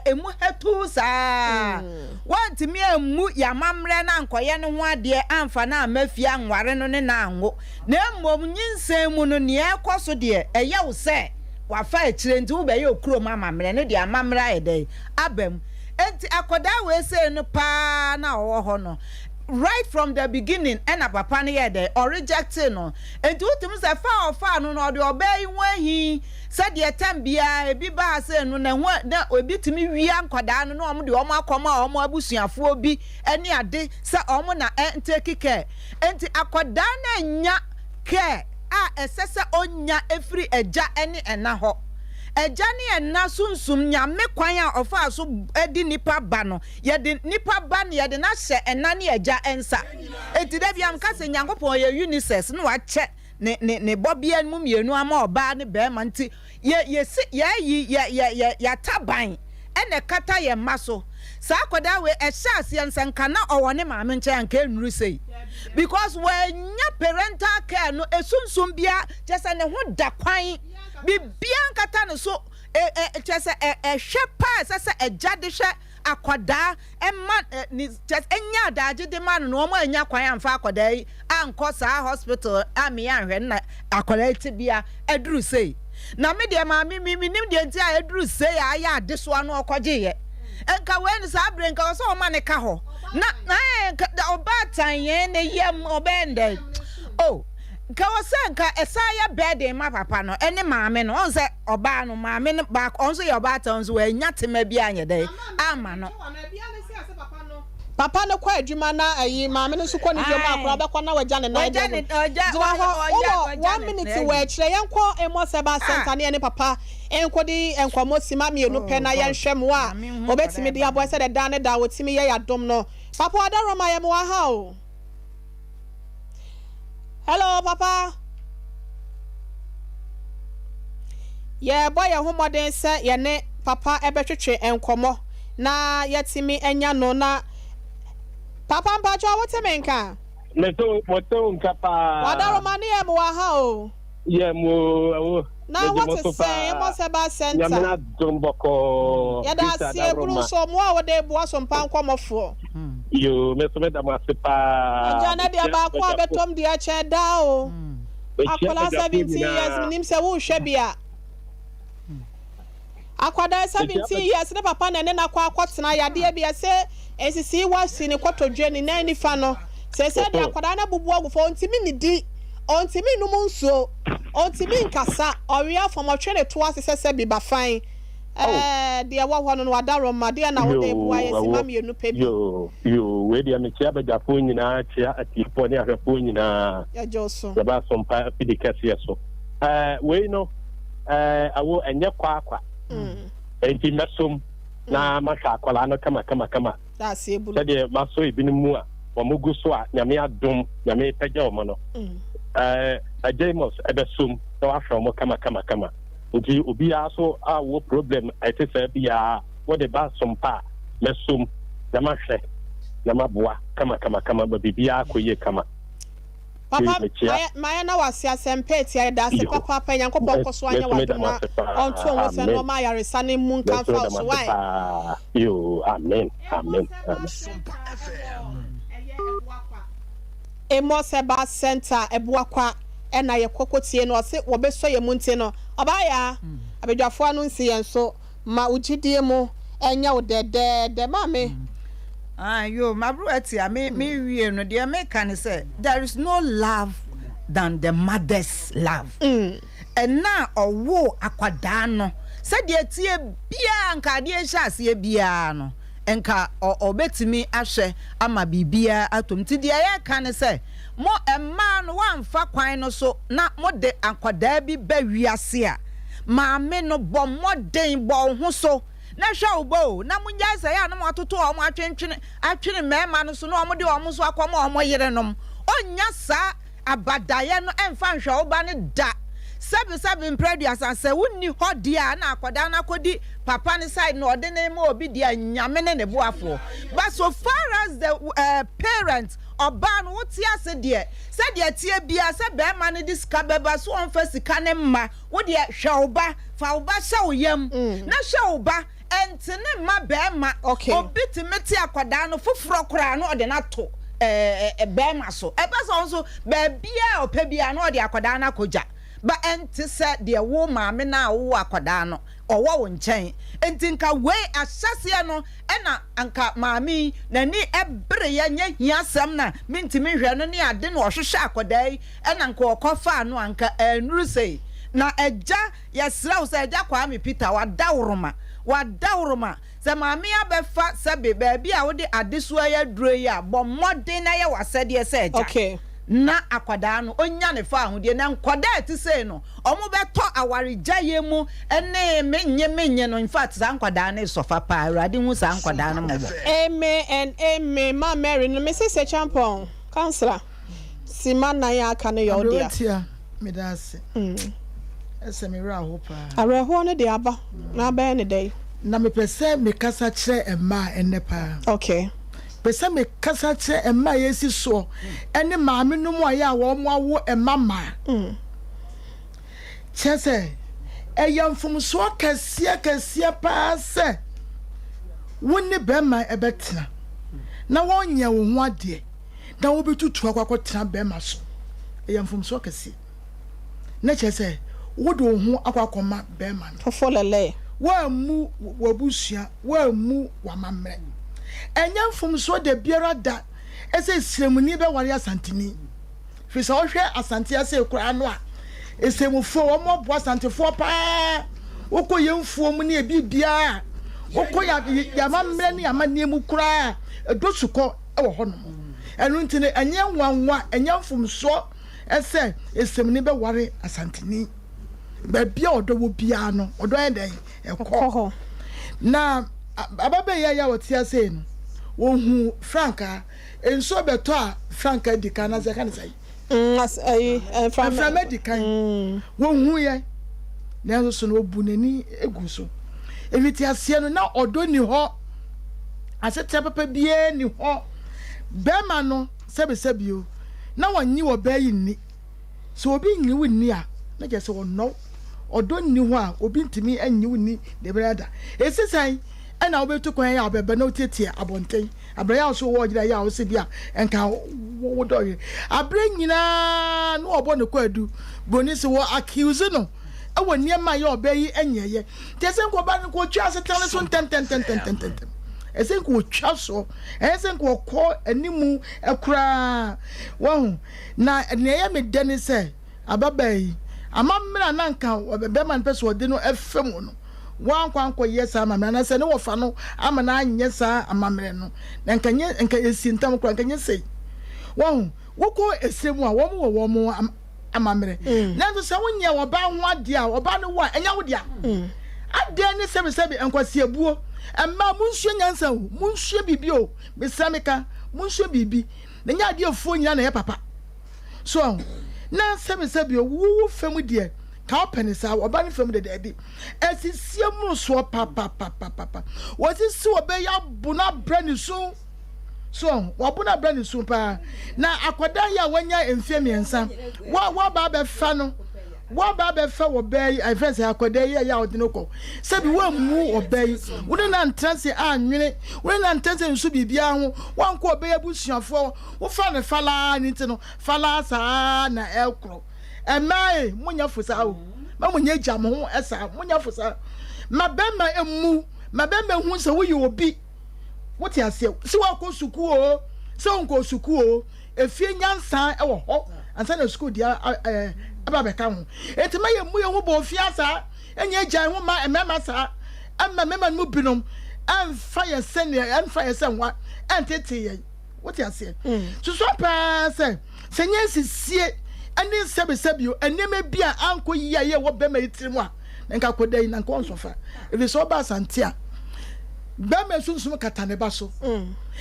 emu hatu sa want me emu ya mamre na nkoye no ho ade amfa na amafia nware no ne na anwo na mmom nyinsem mu no ne ekoso de eye wo se wafa ekire nti wo be ye okuro mamre ne de amamre ayede abam enti akoda we se no pa na wo ho no right from the beginning and papa ne ye or rejecting no enti utim se fa no no de obey wahi said ye tambia e bi ba se no na obi timi wia nkwada no no de omo akoma omo abusuafo obi ene ade se omo na take care enti akoda na nya care a esese onya efri eja ene ena ho ejani enna sunsum nyame kwan a ofa so edi nipa ba no ye de nipa ba ne ye de na hye enna ne eja ensa eti da biam ka se nyankopon ye unisex no wa che ne bobia mu mienu ama oba ne be ma nti ye taban ene kata ye maso sa akoda we ehya ase nsanka na owo ne maame nche anka enuru sei because when nya parental care no esunsum bia jese ne ho da kwan bibia nkata no so jese hwepa sese ejade hwe akoda emma ni just enya adaje de man no mo enya kwan amfa akoda yi anko sa hospital ami anhwe na akoda ti bia eduru sei na me de ma mi nim de nti a eduru sei aya ade so anu okoje ye enka we ni sa abre nka so o ma ne ka ho na obatan ye ne yem obende oh nka wo se nka esaya birthday ma papa no ene maame no on se oba no maame no back on so ye obatan so we nya tema bia anye dai ama no papa no kwa adwuma na ayi maame no so kwa ne dwuma akora bekwa na waja ne na oja 1 minute we kire yenko emo seba center ne papa enkodi enkomo sima mienu pe na yenhwem a obetimi dia boy se de dan ne da wotimi ye yadom no papa adaroma ye mo ha o. Hello papa. Ye boy ye ho modern se ye ne papa ebetwetwe enkomo na yetimi enya no na papa mpacho wotemenka moto nkapa wadaroma ne ye mo ha o. Ye mo na what is say mo se ba center yamna domboko ya da sie bru so mo a wode bo Sompa Nkomofo yo me so me da ma se pa jana dia ba ko abetom dia che da o akola 17 years minim se wo hwe bia akwada 17 years ne papa na ne na kwa akotena yade bia se ensisi wasi ne kotodwe ni na ni fa no se dia akwada na bubu agufo ntimi ni di ontimi numu nso ontimi nkasa oria fomotwe ne to asese bi ba fan dia wa hono no wadaroma dia na wode bua yesima mienu pe bi yo we dia me chia badafo nyina chia atipo ne ahwefo nyina ya joso ba Sompa pidikase so we no awo enye kwa enti mesom na mahwa akwala no kama da se bulu sede maso ibinu mu a omogu so a nyame adom nyame pagya omo no James ebesum so afro mo kama nti obi aso a wo problem ite say bia wo de ba Sompa mesum na mahwe na maboa kama ba bibia akoye kama papa maya na wasi asempeti ya da se papa pa Nyankopon koso anya wadona onto wo se no ma yare sane mu kan fa so why yo amen emo seba center ebuakwa ena ye kokotie no se wo beso ye munti no obaya abedwafo anu nsi yenso ma ugidie mu enya wo de mame yo mabru ati me wie no de me kan say there is no love than the mother's love and na owo akwada no se de tie bia nka de hyase bia no enka obetimi ahwe ama bibia atom ti de ye kan say mo emma no wamfa kwan no so na mo de akwada bi ba wiase a maame no bɔ modern bɔ ho so na hwa ubo na munya se ya na mo atoto o mo atwene mema no so na o mo de o mo so akoma o mo yerenom onya sa abadaye no emfa nhwa oba ne da sebi preduas and say wonni hodia na akwada na kodi papa ne side no ode na ma obi dia nyame ne boafo but so far as the parents oba no wotia se de tie bia se be ma ne diska beba so on fa sika ne ma wo de hwa oba fa oba hwa oyam na hwa oba entene ma be ma obi timeti akwada no foforo kora no ode na to be ma so e be so be bia opa bia no ode akwada na koja ba enti se de wo maame na wo akwada no owo wo nchen enti nka we ahyase no ena anka maame nani ebre ya nya hiasem na mintimi hwe no ne ade no ohwehwe akwada yi ena nka okofa no anka enuru sei na eja yesra se eja kwa me Peter wadawroma se maame abefa se be baabi a wo de adeso ya duro ya bo modern na ya wasede se eja na akwadaa no onya ne fa ahode na nkwadaa ti sei no omo beto awaregyaye mu ene menye no in fact za nkwadaa ne sofa pa awurade hu sa nkwadaa no mobo amen and amen ma Mary no me say champon counselor simana ya aka no yodia tia me da ase ese me ra ho pa areho no de aba na ba ne day na me pese me kasa kire ema enne pa okay pese me kasa kire ema yesi so ene maame no mu aya wo mo awo emama chese eyamfumso kase pa se wonni bema ebetena na wonye wo ho ade na wo betutu akwakotena bema so eyamfumso kase na chese wodo ho akwakoma bema no folele wa mu wabusua wa mu wamamre enyamfumso de biara da ese siremuni be ware asantini fi so hwe asante ase kura no a esemufo wo mo bo asantefo pa wokoyemfuo mu ne ebibia wokoya mamre ne amane mu kura edosuko e wo hono enu ntine enye nwanwa enyamfumso ese esemuni be ware asantini ba bia odo wo bia no odo eden ekọ na ababe ya wotia sei no wo hu franka enso beto a franka dikana ze kan sai from medical wo hu ye na so no obunani egu so eviti ase no na odo ni ho asete papa bie ni ho bema no sebesebio na wanyi wo bayi ni so obi nyi wonni a na je se wo no odo ni ho a obi ntimi anyi wonni de brada esisan ana obetu kwan ya abebe na otetie abonten abre ya so wo gira ya o se bia enka wo do abre nyina no obo ne kwadu boni se wo accuse no e wo niema ya obayi anyeye tese nko ba nko twa se tele so ten ese nko twa so ese nko ko animu ekura wo na ne ya me deni se ababai amamra na nka obebe man peso de no efemu no wan kwanko yesa amamra na se ne wo fa no ama na anyesa amamre no na nka esintam kura nka nyesei wo esemu a wo mo amamre na so se wonya wo ba ho ade a wo ba no wa enya wo dia ade ne sebesebi enkwasi abuo emma munhwe nyansa munhwe bibio besameka munhwe bibi na nya ade afuo nyina na ye papa so na sebesebi wo femu de ka openisa oba ne femu de de esisie mu so papa wo sisi obe ya buna brand so wabuna brand so pa na akoda ya wanya emfemiensa wa ba be fa no wa ba be fa wo be I friends akoda ya odinoko sabi wa mu obey wo na ntanse anwene wo na ntanse nso bibia ho wanko obey abusuafo wo fa ne fala ni nti no fala sa na ekro emai munya fusa o ma munya jam ho esa munya fusa mabema emu mabema hu se wo yi obi what you say si wa ko suku o se onko suku o efie nyansan e wo ho ansa na school dia aba be ka ho etima ye mu ye ho bo ofie asa enye gyan ho ma emema sa amma mema mu binom amfa ye sene amfa ye senwa antete ye what you say so pa se senye sisie ani sebesebio enema bia anko yiya ye wo be ma yitirimu a nka kodai na nka onsofa ebi so ba santia beme sunsum katane baso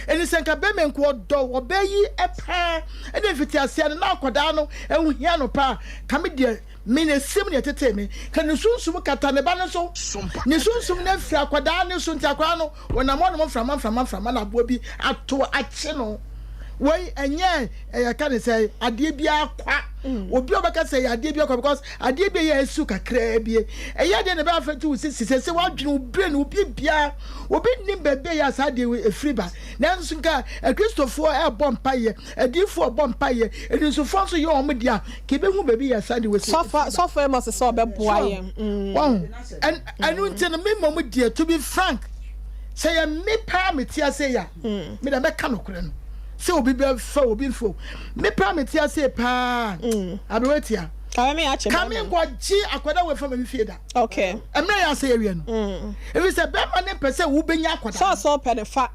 eni senka beme nko do obayi epa eni fitiase na akoda no ehu hia no pa kame de minesim ne tete me kan sunsum katane ba no so ni sunsum na fi akoda ne so nti akoda no wona mo frama na bo bi ato ache no wei enye ya kan say ade bia kwa obi obeka say ade bia kwa because ade bia ya esu kakra bia eye de ne ba afetu sisi wadwene brain obi bia obi nim bebe ya sa de efriba na nso nka Christopher e bompaye adifo bompaye edinso fonso ye o media ke be hu bebe ya sa de we so must so be boaye and until me mom dear to be frank say me pa me tia say ya me da be ka no kure no se obi be fa obi fo me permit ya say pa abewetia ka me ache ka me ngwaji akwada we fa me fie da okay emre ya say ewie no if say be man person wo benya akwada so pe de fa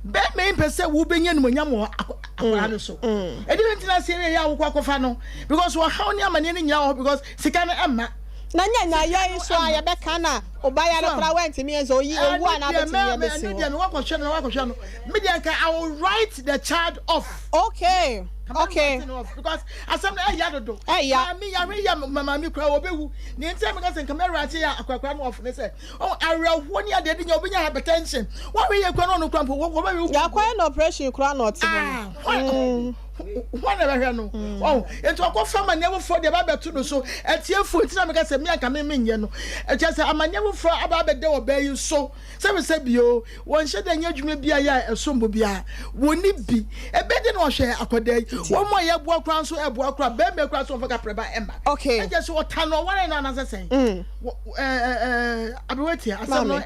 be me pese wo benya no nyam wo akwara no so e di ntina se ya wo kwakofa no because wo haw ni amane ni nya wo because sika no emma na nya ya so ya be kana obaya no kra went me enzo yi ewu ana beti ya besi me dia me wakwohwe no me dia ka I will write the child off. Okay. Because asem na ya dodo me ya mama mi kra obewu ni ntem me ka se camera che ya akwakwa no off ne se oh arewo ni ade nya obenya hypertension what we ye kra no krampo wo ba we ya kwa no operation kra no otibo one ever no oh into akọ fama never for the baba to no so etie fu tina me ka se me aka me nye no etie se amanyewo for aba be de obayi so se bio won hye da nya dwuma bia ya esombo bia woni bi ebe de no hwe akodai wo mo ye boa kran so eboa kra be me kra so fa ka preba emba okay etie se wota no one na na se abewati asem no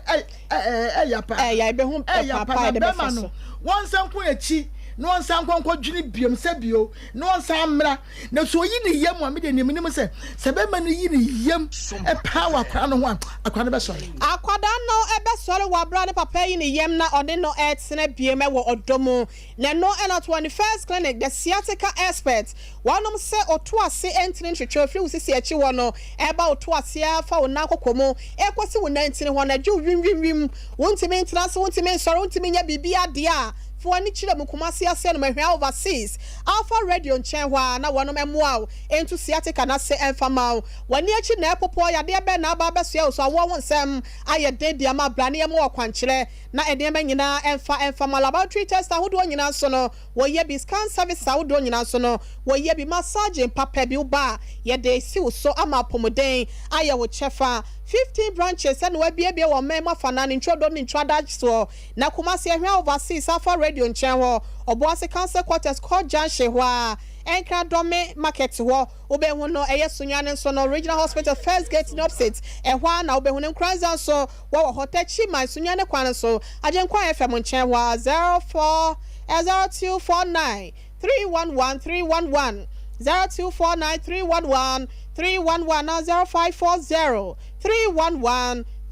ya pa ya be hu papa de be so won san ko echi no nsan kwankwa dwini biom se bio no nsan mra na so yi ne yam a me de nim se be ma ne yi ne yam e power kwa no ho akwa no be sore akwada no e be sore wa bra ne papa yi ne yam na ode no e tsena biem e wo odomo na no e na 21st clinic the sciatica expert wanom se oto ase entini twetwe firi usisi echi wo no e ba oto ase afa wo na kokomo e kwesi wo na entini ho na dwu wim wontimi ntina so wontimi sore wontimi nya bibia de a Fuani chile mukumasi ase no mehwa overseas Alpha Radio nchenwa na wono memoa ento sciatica na se enfama wani echi na epopo ya de be na aba beso so awo wonsem aye de ama brane ye mo kwankyere na ede me nyina enfama laboratory test ahodo nyina so no wo ye bi scan service ahodo nyina so no wo ye bi massage papa bi uba ye de si so ama pomoden aye wo chefa 15 branches and we be wo mema fana ni ntrodo ni ntrada so na kumasi ehwa overseas Alpha Radio nchenwo oboase council quarters called Janche hwa Enkra Dome market ho obehu no eye sunyane so no regional hospital first gate in opposite ehwa na obehu ne nkranza so wo hotel chima sunyane kwan so agenkwa FM nchenwa 0249 311 0249 311 0540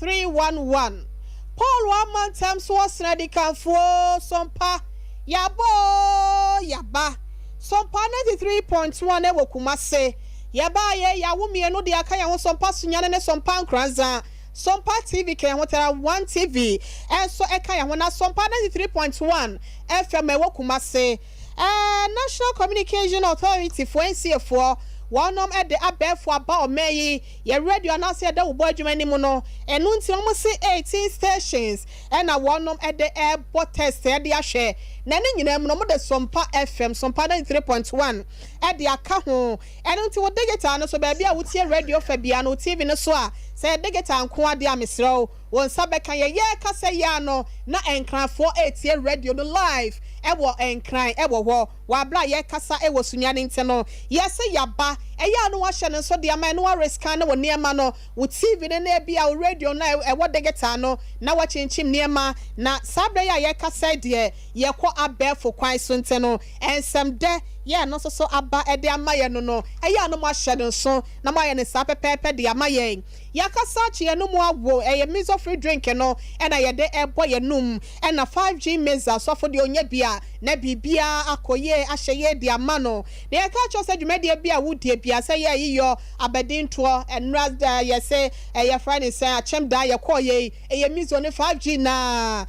311 Paul Waman Tams was ready can for Sompa Yaba Sompa 93.1 ewo kumase Yaba ye ya wumi eno de aka ya ho Sompa sunyane ne Sompa nkranza Sompa TV ke hotera 1 TV enso eka ya ho na Sompa 93.1 FM ewo kumase National Communication Authority for NCF one at the abefo aba omeyi ye radio na se da ubo adwuma ni mu no enu nti omo se 18 stations and a one at the airport test e de ahwe na ne nyina mu no mo de Sompa FM Sompa 93.1 e de aka ho enu nti wo digital no so ba bia wo tie radio fa bia no TV no so a se digital nko ade amesrew won sabeka ye kasa ya no na enkranfo etie radio no live ewo enkran ewo ho wa bra ye kasa ewo sunyane nteno yese yaba eya no wa hye ne so de ama no wa riska na wo niema no wo TV ne na bia wo radio na ewo digital no na wa chinchim niema na sabra ya ye kasa de ye kɔ abɛfo kwan so nteno ensem de ye no so aba ede ama ye no eya no ma hye ne so na ma ye ne sa pepepe de ama ye yakasa chi no mu awo eye miso free drink no na ye de ebo ye num na 5G meza so for de onya bia na bibia akoye ahyeye de ama no na ye ka cho se dwuma de bia wudie bia se ye yiyo abedinto enra ye se ye friend say achem da ye koye eye miso ne 5G na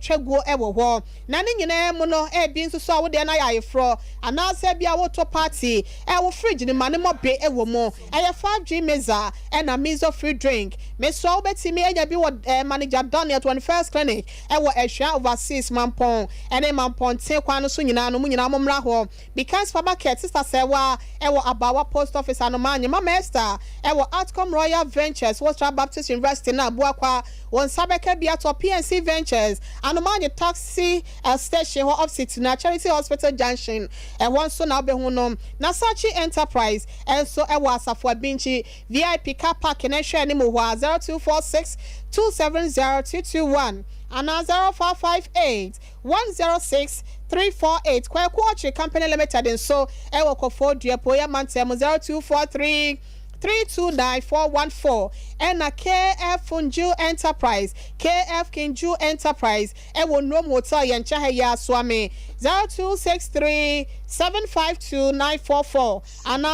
twego ewo ho na ne nyina mu no bi nso so awode na ya yefro ana se bia woto party wo fridge ni mane mo be ewo mo eye 5G meza na miso free drink me so obetimi anya bi wo manager Daniel 21st clinic wo ehwa overseas mampon ene mampon te kwa no so nyina no mu nyina momra ho because for market sister sewa wo abawa post office anomanye mama Esther wo Outcome Royal Ventures Western Baptist University na abuakwa won sabeka bia to PNC Ventures anomanye taxi station ho opposite na Charity Hospital Junction won so na obehu no na Sachi Enterprise so wo asafo abinchi VIP car park na hwe ni mo 0246 270221 and 0558 106 348 kwa Company Limited and so ewo kofo duepo ya mantem 0243 329-414 and a KF Funju Enterprise KF Kinju Enterprise ewo no hotel yencha ya swami 0263-752-944 and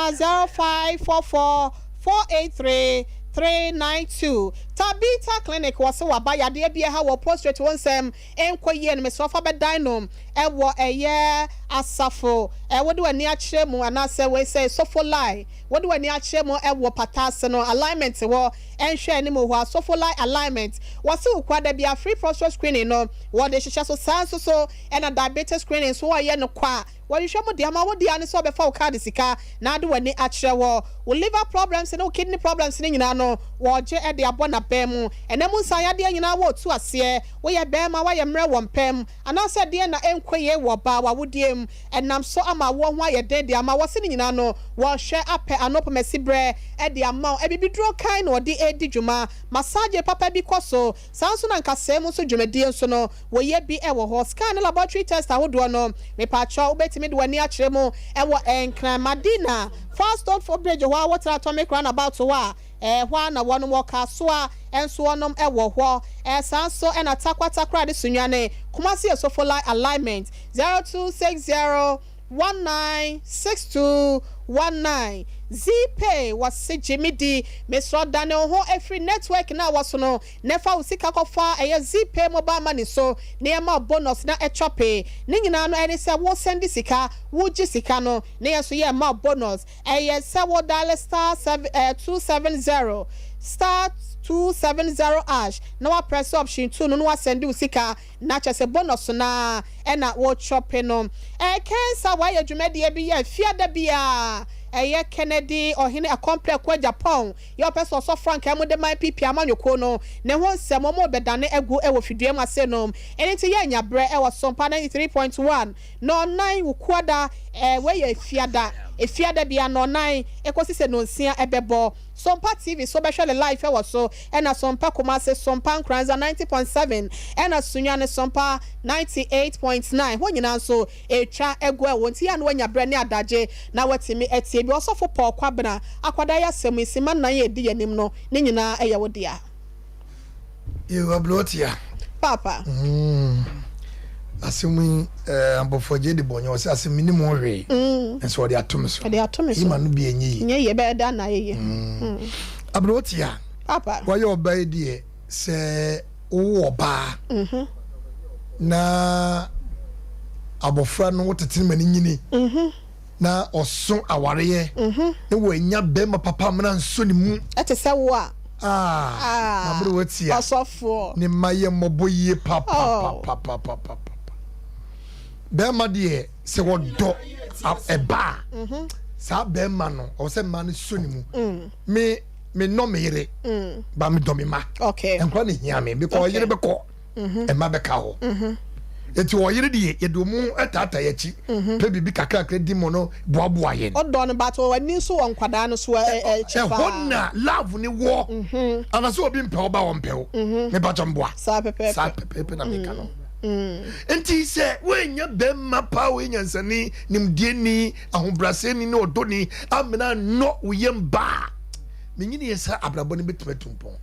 0544-483-392 Tabita Clinic was so abaya de bia ha wo prostrate wonsem enkoye no mesofa be dinom ewo eye asafo wo de wani akire mu anase we say sofolai wo de wani akire mu ewo patase no alignment wo enhwe ni mu ho sofolai alignment was so kwada bia free prostate screening no wo de hihye so sanso so and a diabetes screening so wo ye no kwa wo hihwe mu de ama wo de ane so be fa wo card sika na de wani akire wo liver problems no kidney problems ni nyina no wo je e de abona bemu enemu nsanya de nyina wo tu ase wo ye bema wa ye mre wo mpem anase de na enkoye wo ba wa wodiem enam so ama wo ho aye de ama wo se nyina no wo hwe ape anopo mesibre e de ama e bibidro kan no de edi dwuma massage papa bi koso sanso na nkasem so dwumadi nso no wo ye bi e wo ho scan laboratory test ahodo no me pa cho obetimi de wani akire mu e wo enkran madina fast on for bridge wa water atomic roundabout wa hwa na wono woka so a enso wonom wo ho sanso na takwata de sunwane kumasi esofoli alignment 0260196219 Zpay was Jimmy D Mr. Daniel ho every network na waso no nefa usika kofa Zpay mobile money so near ma bonus na echope ni nyina no ene se wo send sika wo gi sika no na so ye ma bonus se wo dial star 270 star 270 ash na wa press option 2 no wa send usika na chese bonus na na wo chope no kensa wa ye dwumade bi ye fiada bia Kennedy or hine a complex kwa Japan your person so frank amode my pipi amanyoko no ne ho nsem mo bedane egu e wo fidue mase no enti ye nya bre e wo Sompa 93.1 no 9 wukwada we ye fiada bia no 9 ekosi se no nsia ebebo Sompa TV so be hwele live e wo so na Sompa Kumase Sompa Nkranza 90.7 na Sunyane Sompa 98.9 ho nyina so etwa egu e wo nti ya no nya bre ne adaje na watimi etie bi osofo Paul Kwabena akwada ya semu isima na ye di yanim no ne nyina eye wo dia you ablotia papa asemi ambofoje de bonyo o se asemi ni mo hwe enso de atom so ima no bi enyi nye ye be da na ye ablotia papa wa ye oba die se wo oba na abofra no wotete mani nyini na oso awareye ne wo nya be ma papa mna nso ni mu ete se wo a mabro watia osofo ni maye moboye papa be ma de se wo do eba sa be ma no o se ma no so ni mu me no me yire ba me do me ma okay enkwa ne hia me because yire be ko e ma be ka ho eti wo yire die ye do mu etata ya chi pe bibi kakra di mo no boaboa ye odo no bato wani so wonkwada no so chifa honna love ni wo ana so obi mpe oba wo mpe wo me ba jomboa sa pepe na me ka no enti se wenya bemma pa wenya nsani nimdie ni ahobrase ni no odo ni amena no uyemba menyini yesa abrabo ni betumetumpon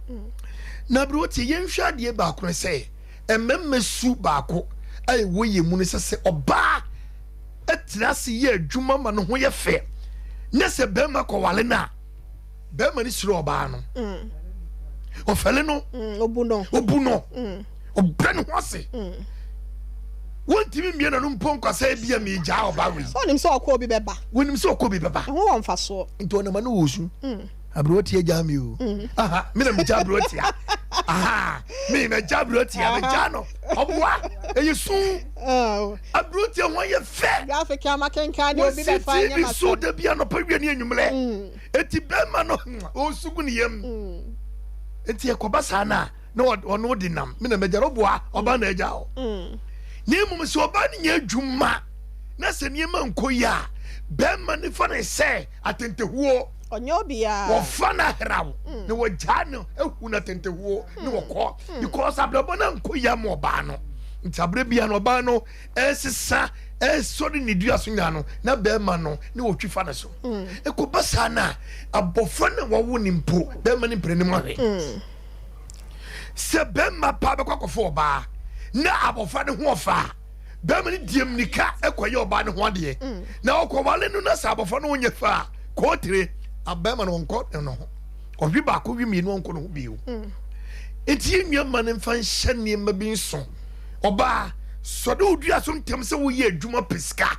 na bro ti yenhwa de ba kro se emmemme su baako ai woye mu ne se oba etrase ye adwuma ma no ho ye fe ne se bemma ko wale na bemma ni suro oba no ofele no obuno obra no hose wontimi mie na no mpon kwasa bia me gya oba we onim so akọ obi beba wonim so akọ obi beba ho won fa so nto na ma no wosu abrotia jami o aha me na me ja abrotia aha me na ja abrotia me ja no obwa eyesu abrotia ho ye fe Africa makenka de obi be fa nya ma so da bia no pa wi ne anwumle eti be ma no osugu ne yam eti ekoba sana na ono dinam me na me ja roboa oba na eja o ni mum so oba ne nya adwuma na se ne ma nkoya be ma ne fa ne se atentehuo onyobia wo fana herawo ne wo jano ehu na tentehuo ne wo ko because ablabo na nkoya mo ba no ntabre bia no ba no esesa sori ne dua so nya no na be ma no ne wotwi fa ne so ekoba sa na abofra na wo ni mpo be ma ne mprenim awe se be ma pa be kwakofo ba na abofra ne ho ofa be ma ne diem nika ekoye oba ne ho ade na okowale no na sa abofra no onye fa ko tire abema no nko no obi ba ko wi mi no nko no biu enti enwa ma ne mfa nhye ne ma bi nso oba so de odua so ntem se wo ye adwuma peska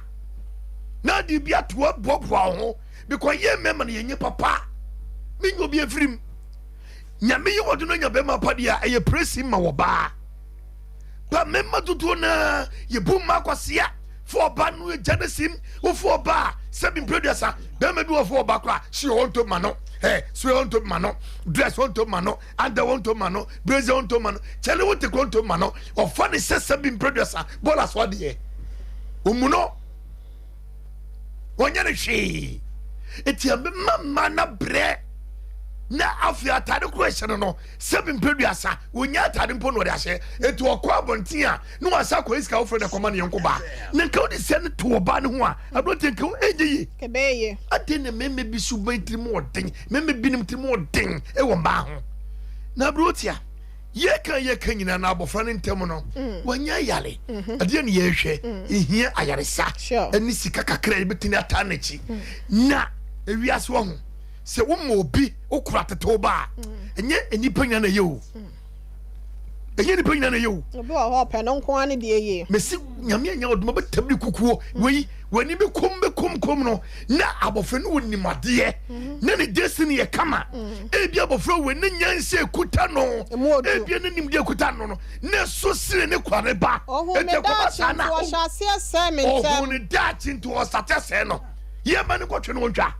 na di bia to abobo ho because ye mema ne yenye papa me nyo bi afrim nyame ye wodo no nya be ma padia eye presi ma wo ba mema tutu na ye bu ma kwasia for ba no janesim wo for ba seven producer be me do for ba kwa she want to mano so want to mano dress want to mano and want to mano blazer want to mano chele want to mano of funny seven producer bolas what the umuno wonya ne hwe etia be mama na bre na afia atade question no seven producer wonya atade mpo no de ahye etu okwa bontia no wasa kwa iska ofre de koma ne yenko ba na nka odi se ne to ba ne ho a adote nka ejeyi kebeye ade ne meme bi suban trimo odin meme bi nim trimo odin e wo ba ho na brotia ye kan nyina na abofra ne ntem no wonya yale ade ne ye hwe ehia ayaresa ani sika kakra e betini ata na chi na ewiase wo ho se wo mo obi okura teto ba enye enipa nya na ye o enye enipa nya na ye o obi wa ho pe no nko ane de ye mesi nyame anya oduma betabri kukuo wani be kom no na abofra no wonimade na ne destiny ye kama ebi abofra wani nyanse kuta no ebi ne nimde kuta no na so sire ne kware ba ete ko sana o hyase asementem o ne dachi nto o satese no ye mani ko twene wonwa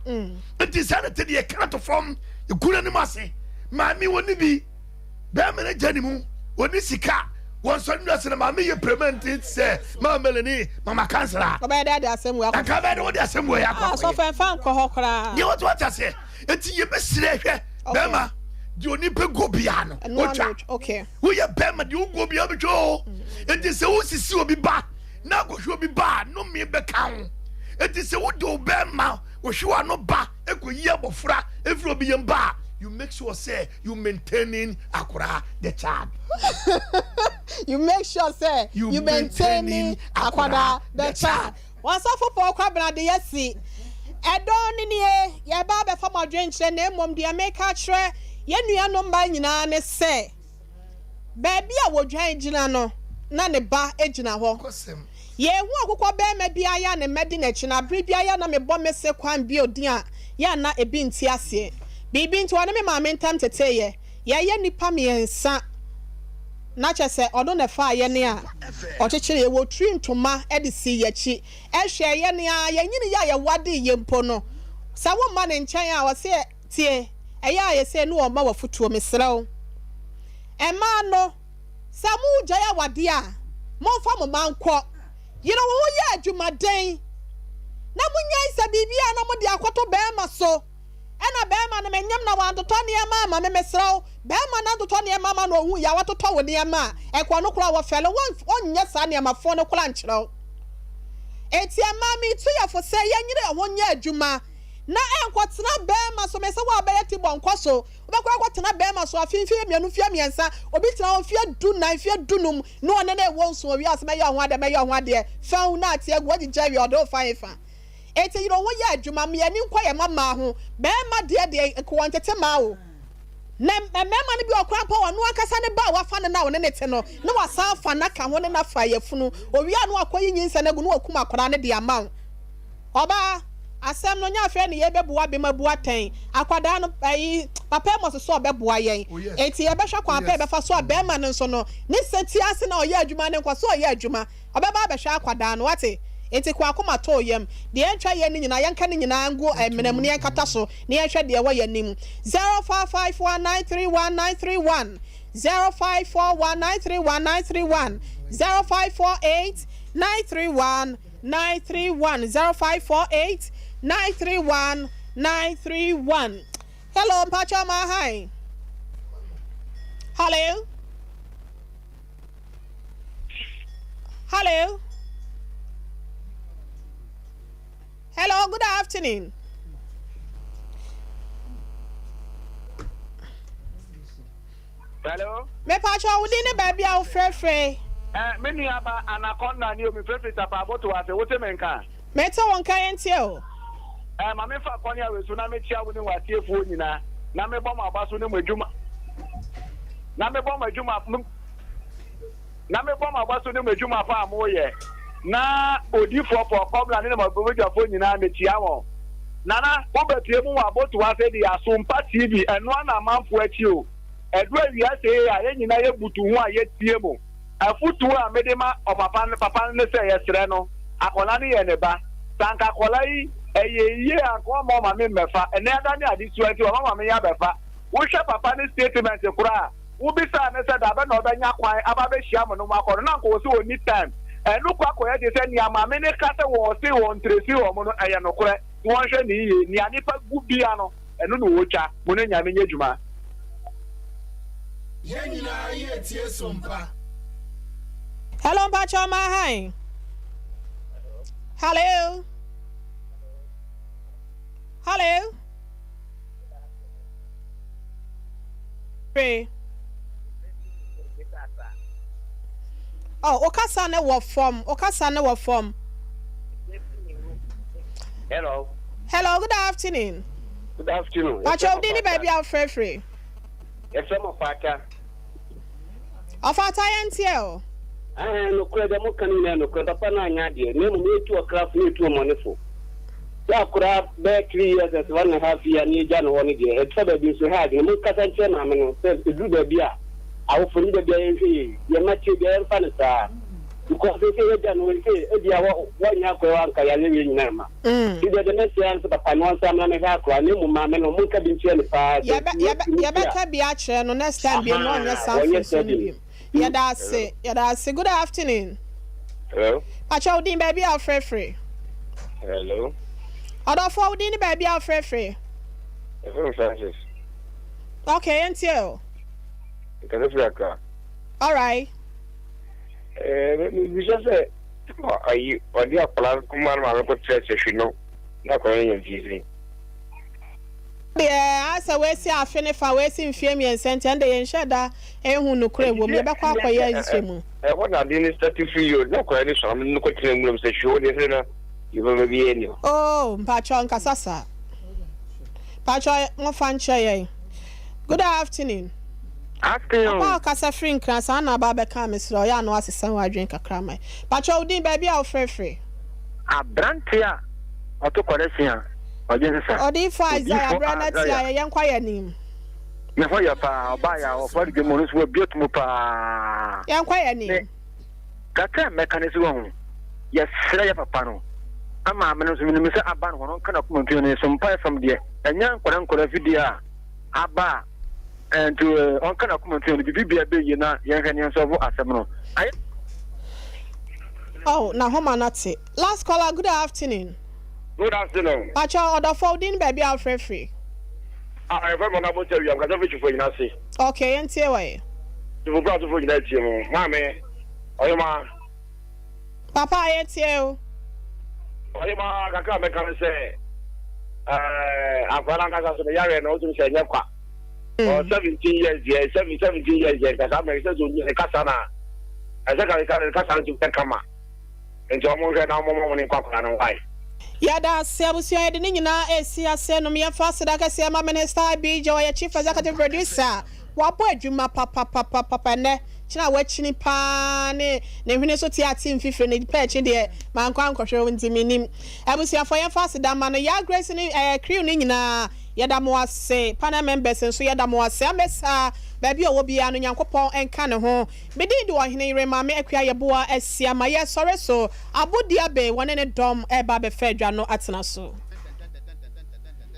enti sana te de can't from ikuna ni mase mami woni bi be mena jani mu woni sika won so ndu ase na mami ye prement se mama melani mama kansela ko be da asem wa ka be do de asem wa yakwa so fan ko hokra ye what ase enti ye be sire hwe be ma di oni pe go bia no okay wo ye be ma di go bia be jo enti se wo sisi obi ba na go hwe obi ba no me be kan enti se wo do be ma wo hwe no ba ekoyi abofra efro bi ye ba you make sure say you maintaining akura the child you make sure say you maintaining akura the child once for kwa bra de yesi edon ni ye ba be fa modwenche na emom de make akire ye nua no mba nyina ne se baabi a wodwan gina no na ne ba egina ho ye hu akokọ be ma bia ya ne medi na chi na bre bia ya na me bo mese kwan bi odin a ya na ebi nti ase bibi nti wana me ma mentam teteye ye nipa miensa na chese odo ne fa ye ne a ochechire ye wotri ntoma edisi ye chi ehwe ye ne a ye nyini ya ye wade ye mpo no sa wo ma ne nchen a wose tie eya ye se no o ma wafutuo mesrew ema no samu jaya wade a mo fa mo manko you know wo ye adwumaden na munya isa bibia na mo de akoto be ma so ena be ma na menyam na wan toto ne ma me mesrew be ma na toto ne ma no hu ya watoto wo ne ma ekwo no kura wo fele wonnya sa ne ma fo no kura nkyerɛw eti ama mi tu ya fo se ye nyire ho nya adwuma na enkwotena be ma so me se wo abeye ti bonko so obekwa kwotena be ma so afinfie mianu fie miensa obi tena ho fie du na fie dunum no one na ewo nso wi asema ye ho ade fa hu na ate agwo gigya wi odo fa ifa eti yiro wo ya adwuma me ani nkwa ye mama ho be ma de ko wantete ma wo na mema ne bi okra pa wonu akasa ne ba wa fa ne na wo ne te no na wasa fa na ka ho ne na fa ye funu owi anu akoyi nyinsa na gu no akuma akora ne de ama oba asem no nya fe ne ye beboa be mabua ten akwada no ayi papa mo so obeboa yen enti ye behwa kwa pa be fa so be ma ne so no ne seti ase na oye adwuma ne kwa so oye adwuma obeba behwa akwada no wate enti kwa akoma to yem de entwa ye ne nyina yanka ne nyina ngo menam ne yankata so ne yehwe de wo ye nim 0551931931 0541931931 0548931931 0548931931 hello mpacha ma hi Hello. Hello, good afternoon. Hello. Me pacho wudi ne baby a frefre. Me ni aba anaconda ni o mi frefre tapa boto ase wote menka. Me to won kan entie o. Ma me fa kwani awesu na me chia woni wasiefu nyina. Na me bom abaso ne madwuma. Na me bom adwuma. Na me bom abaso ne madwuma fa amoye. Na odifo for kobla ne mabojafo nyina me chia won. Nana wo betie mu aboto ase di Sompa TV eno na manfo achi o. Edu awia se ya nyina ye butu hu a ye tie mu afutu a medema papa ne se ye sere no akola ne ye ne ba sanka kola yi eye akwa ma me mefa ene ada ne adi suati o ma me ya befa wo hwe papa ne statement kura wo bi sa ne se da ba na obanya kwan aba be hia mo no makoro na ko se oni time enu kwa ko ye de se ni ama me ne ka se wo se wo ntresi wo mo no eye no kore won hwe ni ye ni anipa gu bia no enu no wo twa mo ne nya me nyadwuma. Hello, Pacho Mahai. Hello. Hello. Pray. Oh, Okasa ne wa form. Okasa ne wa form. Hello. Hello, good afternoon. Good afternoon. Pacho dini baby out free. Yes, I'm a father. Afata yentie. No credit mo kan no credit pa na anya de me mo etu craft no etu money ya kura be 3 years as 1.5 year ni ja no woni de e tsa bi so ha de mo kasa nche na me no se du da bia awo fori da bia yin ye ma che de fa na sa because they say ja no say e bia wo nya ko wa nka ya le nyina ma ti de na se an papa no sa na me ha kura ni mo ma me no mo ka bi nche ni pa ya be ka bi a kire no next time bi no nya something. Yadase. Good afternoon. Hello. Pacho din baby out free. Hello. Odo for din baby out free. Francis. Okay, until. Can you feel car? All right. We just say, are you or the plan come on my church you know? Not going in Jesus. Yeah, as a way see a finish for wasting fame and sent and they ensure that who no crave will be back up for years. I want to administrative for you, no credit, so I'm not going to say, sure, you will be any. Oh, Pacho and Casasa. Pacho, no fan chair. Good afternoon. Afternoon. Oh, Casa Frink, Casana Baba Camis, Roya, no, as a son, I drink a crammer. Pacho, din baby out free. A brand here, or to correction. Odi fa Isaiah brother tia ye nkwaya nim. Me ho ya pa ba ya o for the monus we built mu pa. Ye nkwaya nim. Kaka mechanism ho. Yes, sira ya papa no. Ama me no so me se aba no no kana kuma ntio ne so mpa from there. Enya nkora video aba and to on kana kuma ntio ne bibia be ye na ye hwene so vo asem no. Oh, na homa nati. Last caller, good afternoon. Good afternoon. Pacho order folding baby out free. I remember na motel you am ka say for you na say. Okay, entie way. You go to for you na tie mo. Mame. Oyema. Papa entie o. Oyema kaka me kan say afana kaka so yare na o tun say nyakwa. Oh 17 years there, 17 years there kaka me say zo ni kasa na. Asa kasa ju kama. Nti omo hwe na omo ni kwakwa na wai. Yada sebusia yede ni nyina esi ase no me fa seda ka se ma minister BJ ya chief executive producer wapo adwuma papa ne china wachini pa ne hwene so tiati mfifre ne pa chi de mankwa nkohwe ntimi nim abusia for ya fa seda ma no ya grace ni crew ni nyina yada mo ase panel members nso yada mo ase amesa baby owo bia no nyankopon enka ne ho bedi de ohene ire ma me akua yeboa asia ma ye sore so abodia be wone ne dom eba be fedwa no atena so.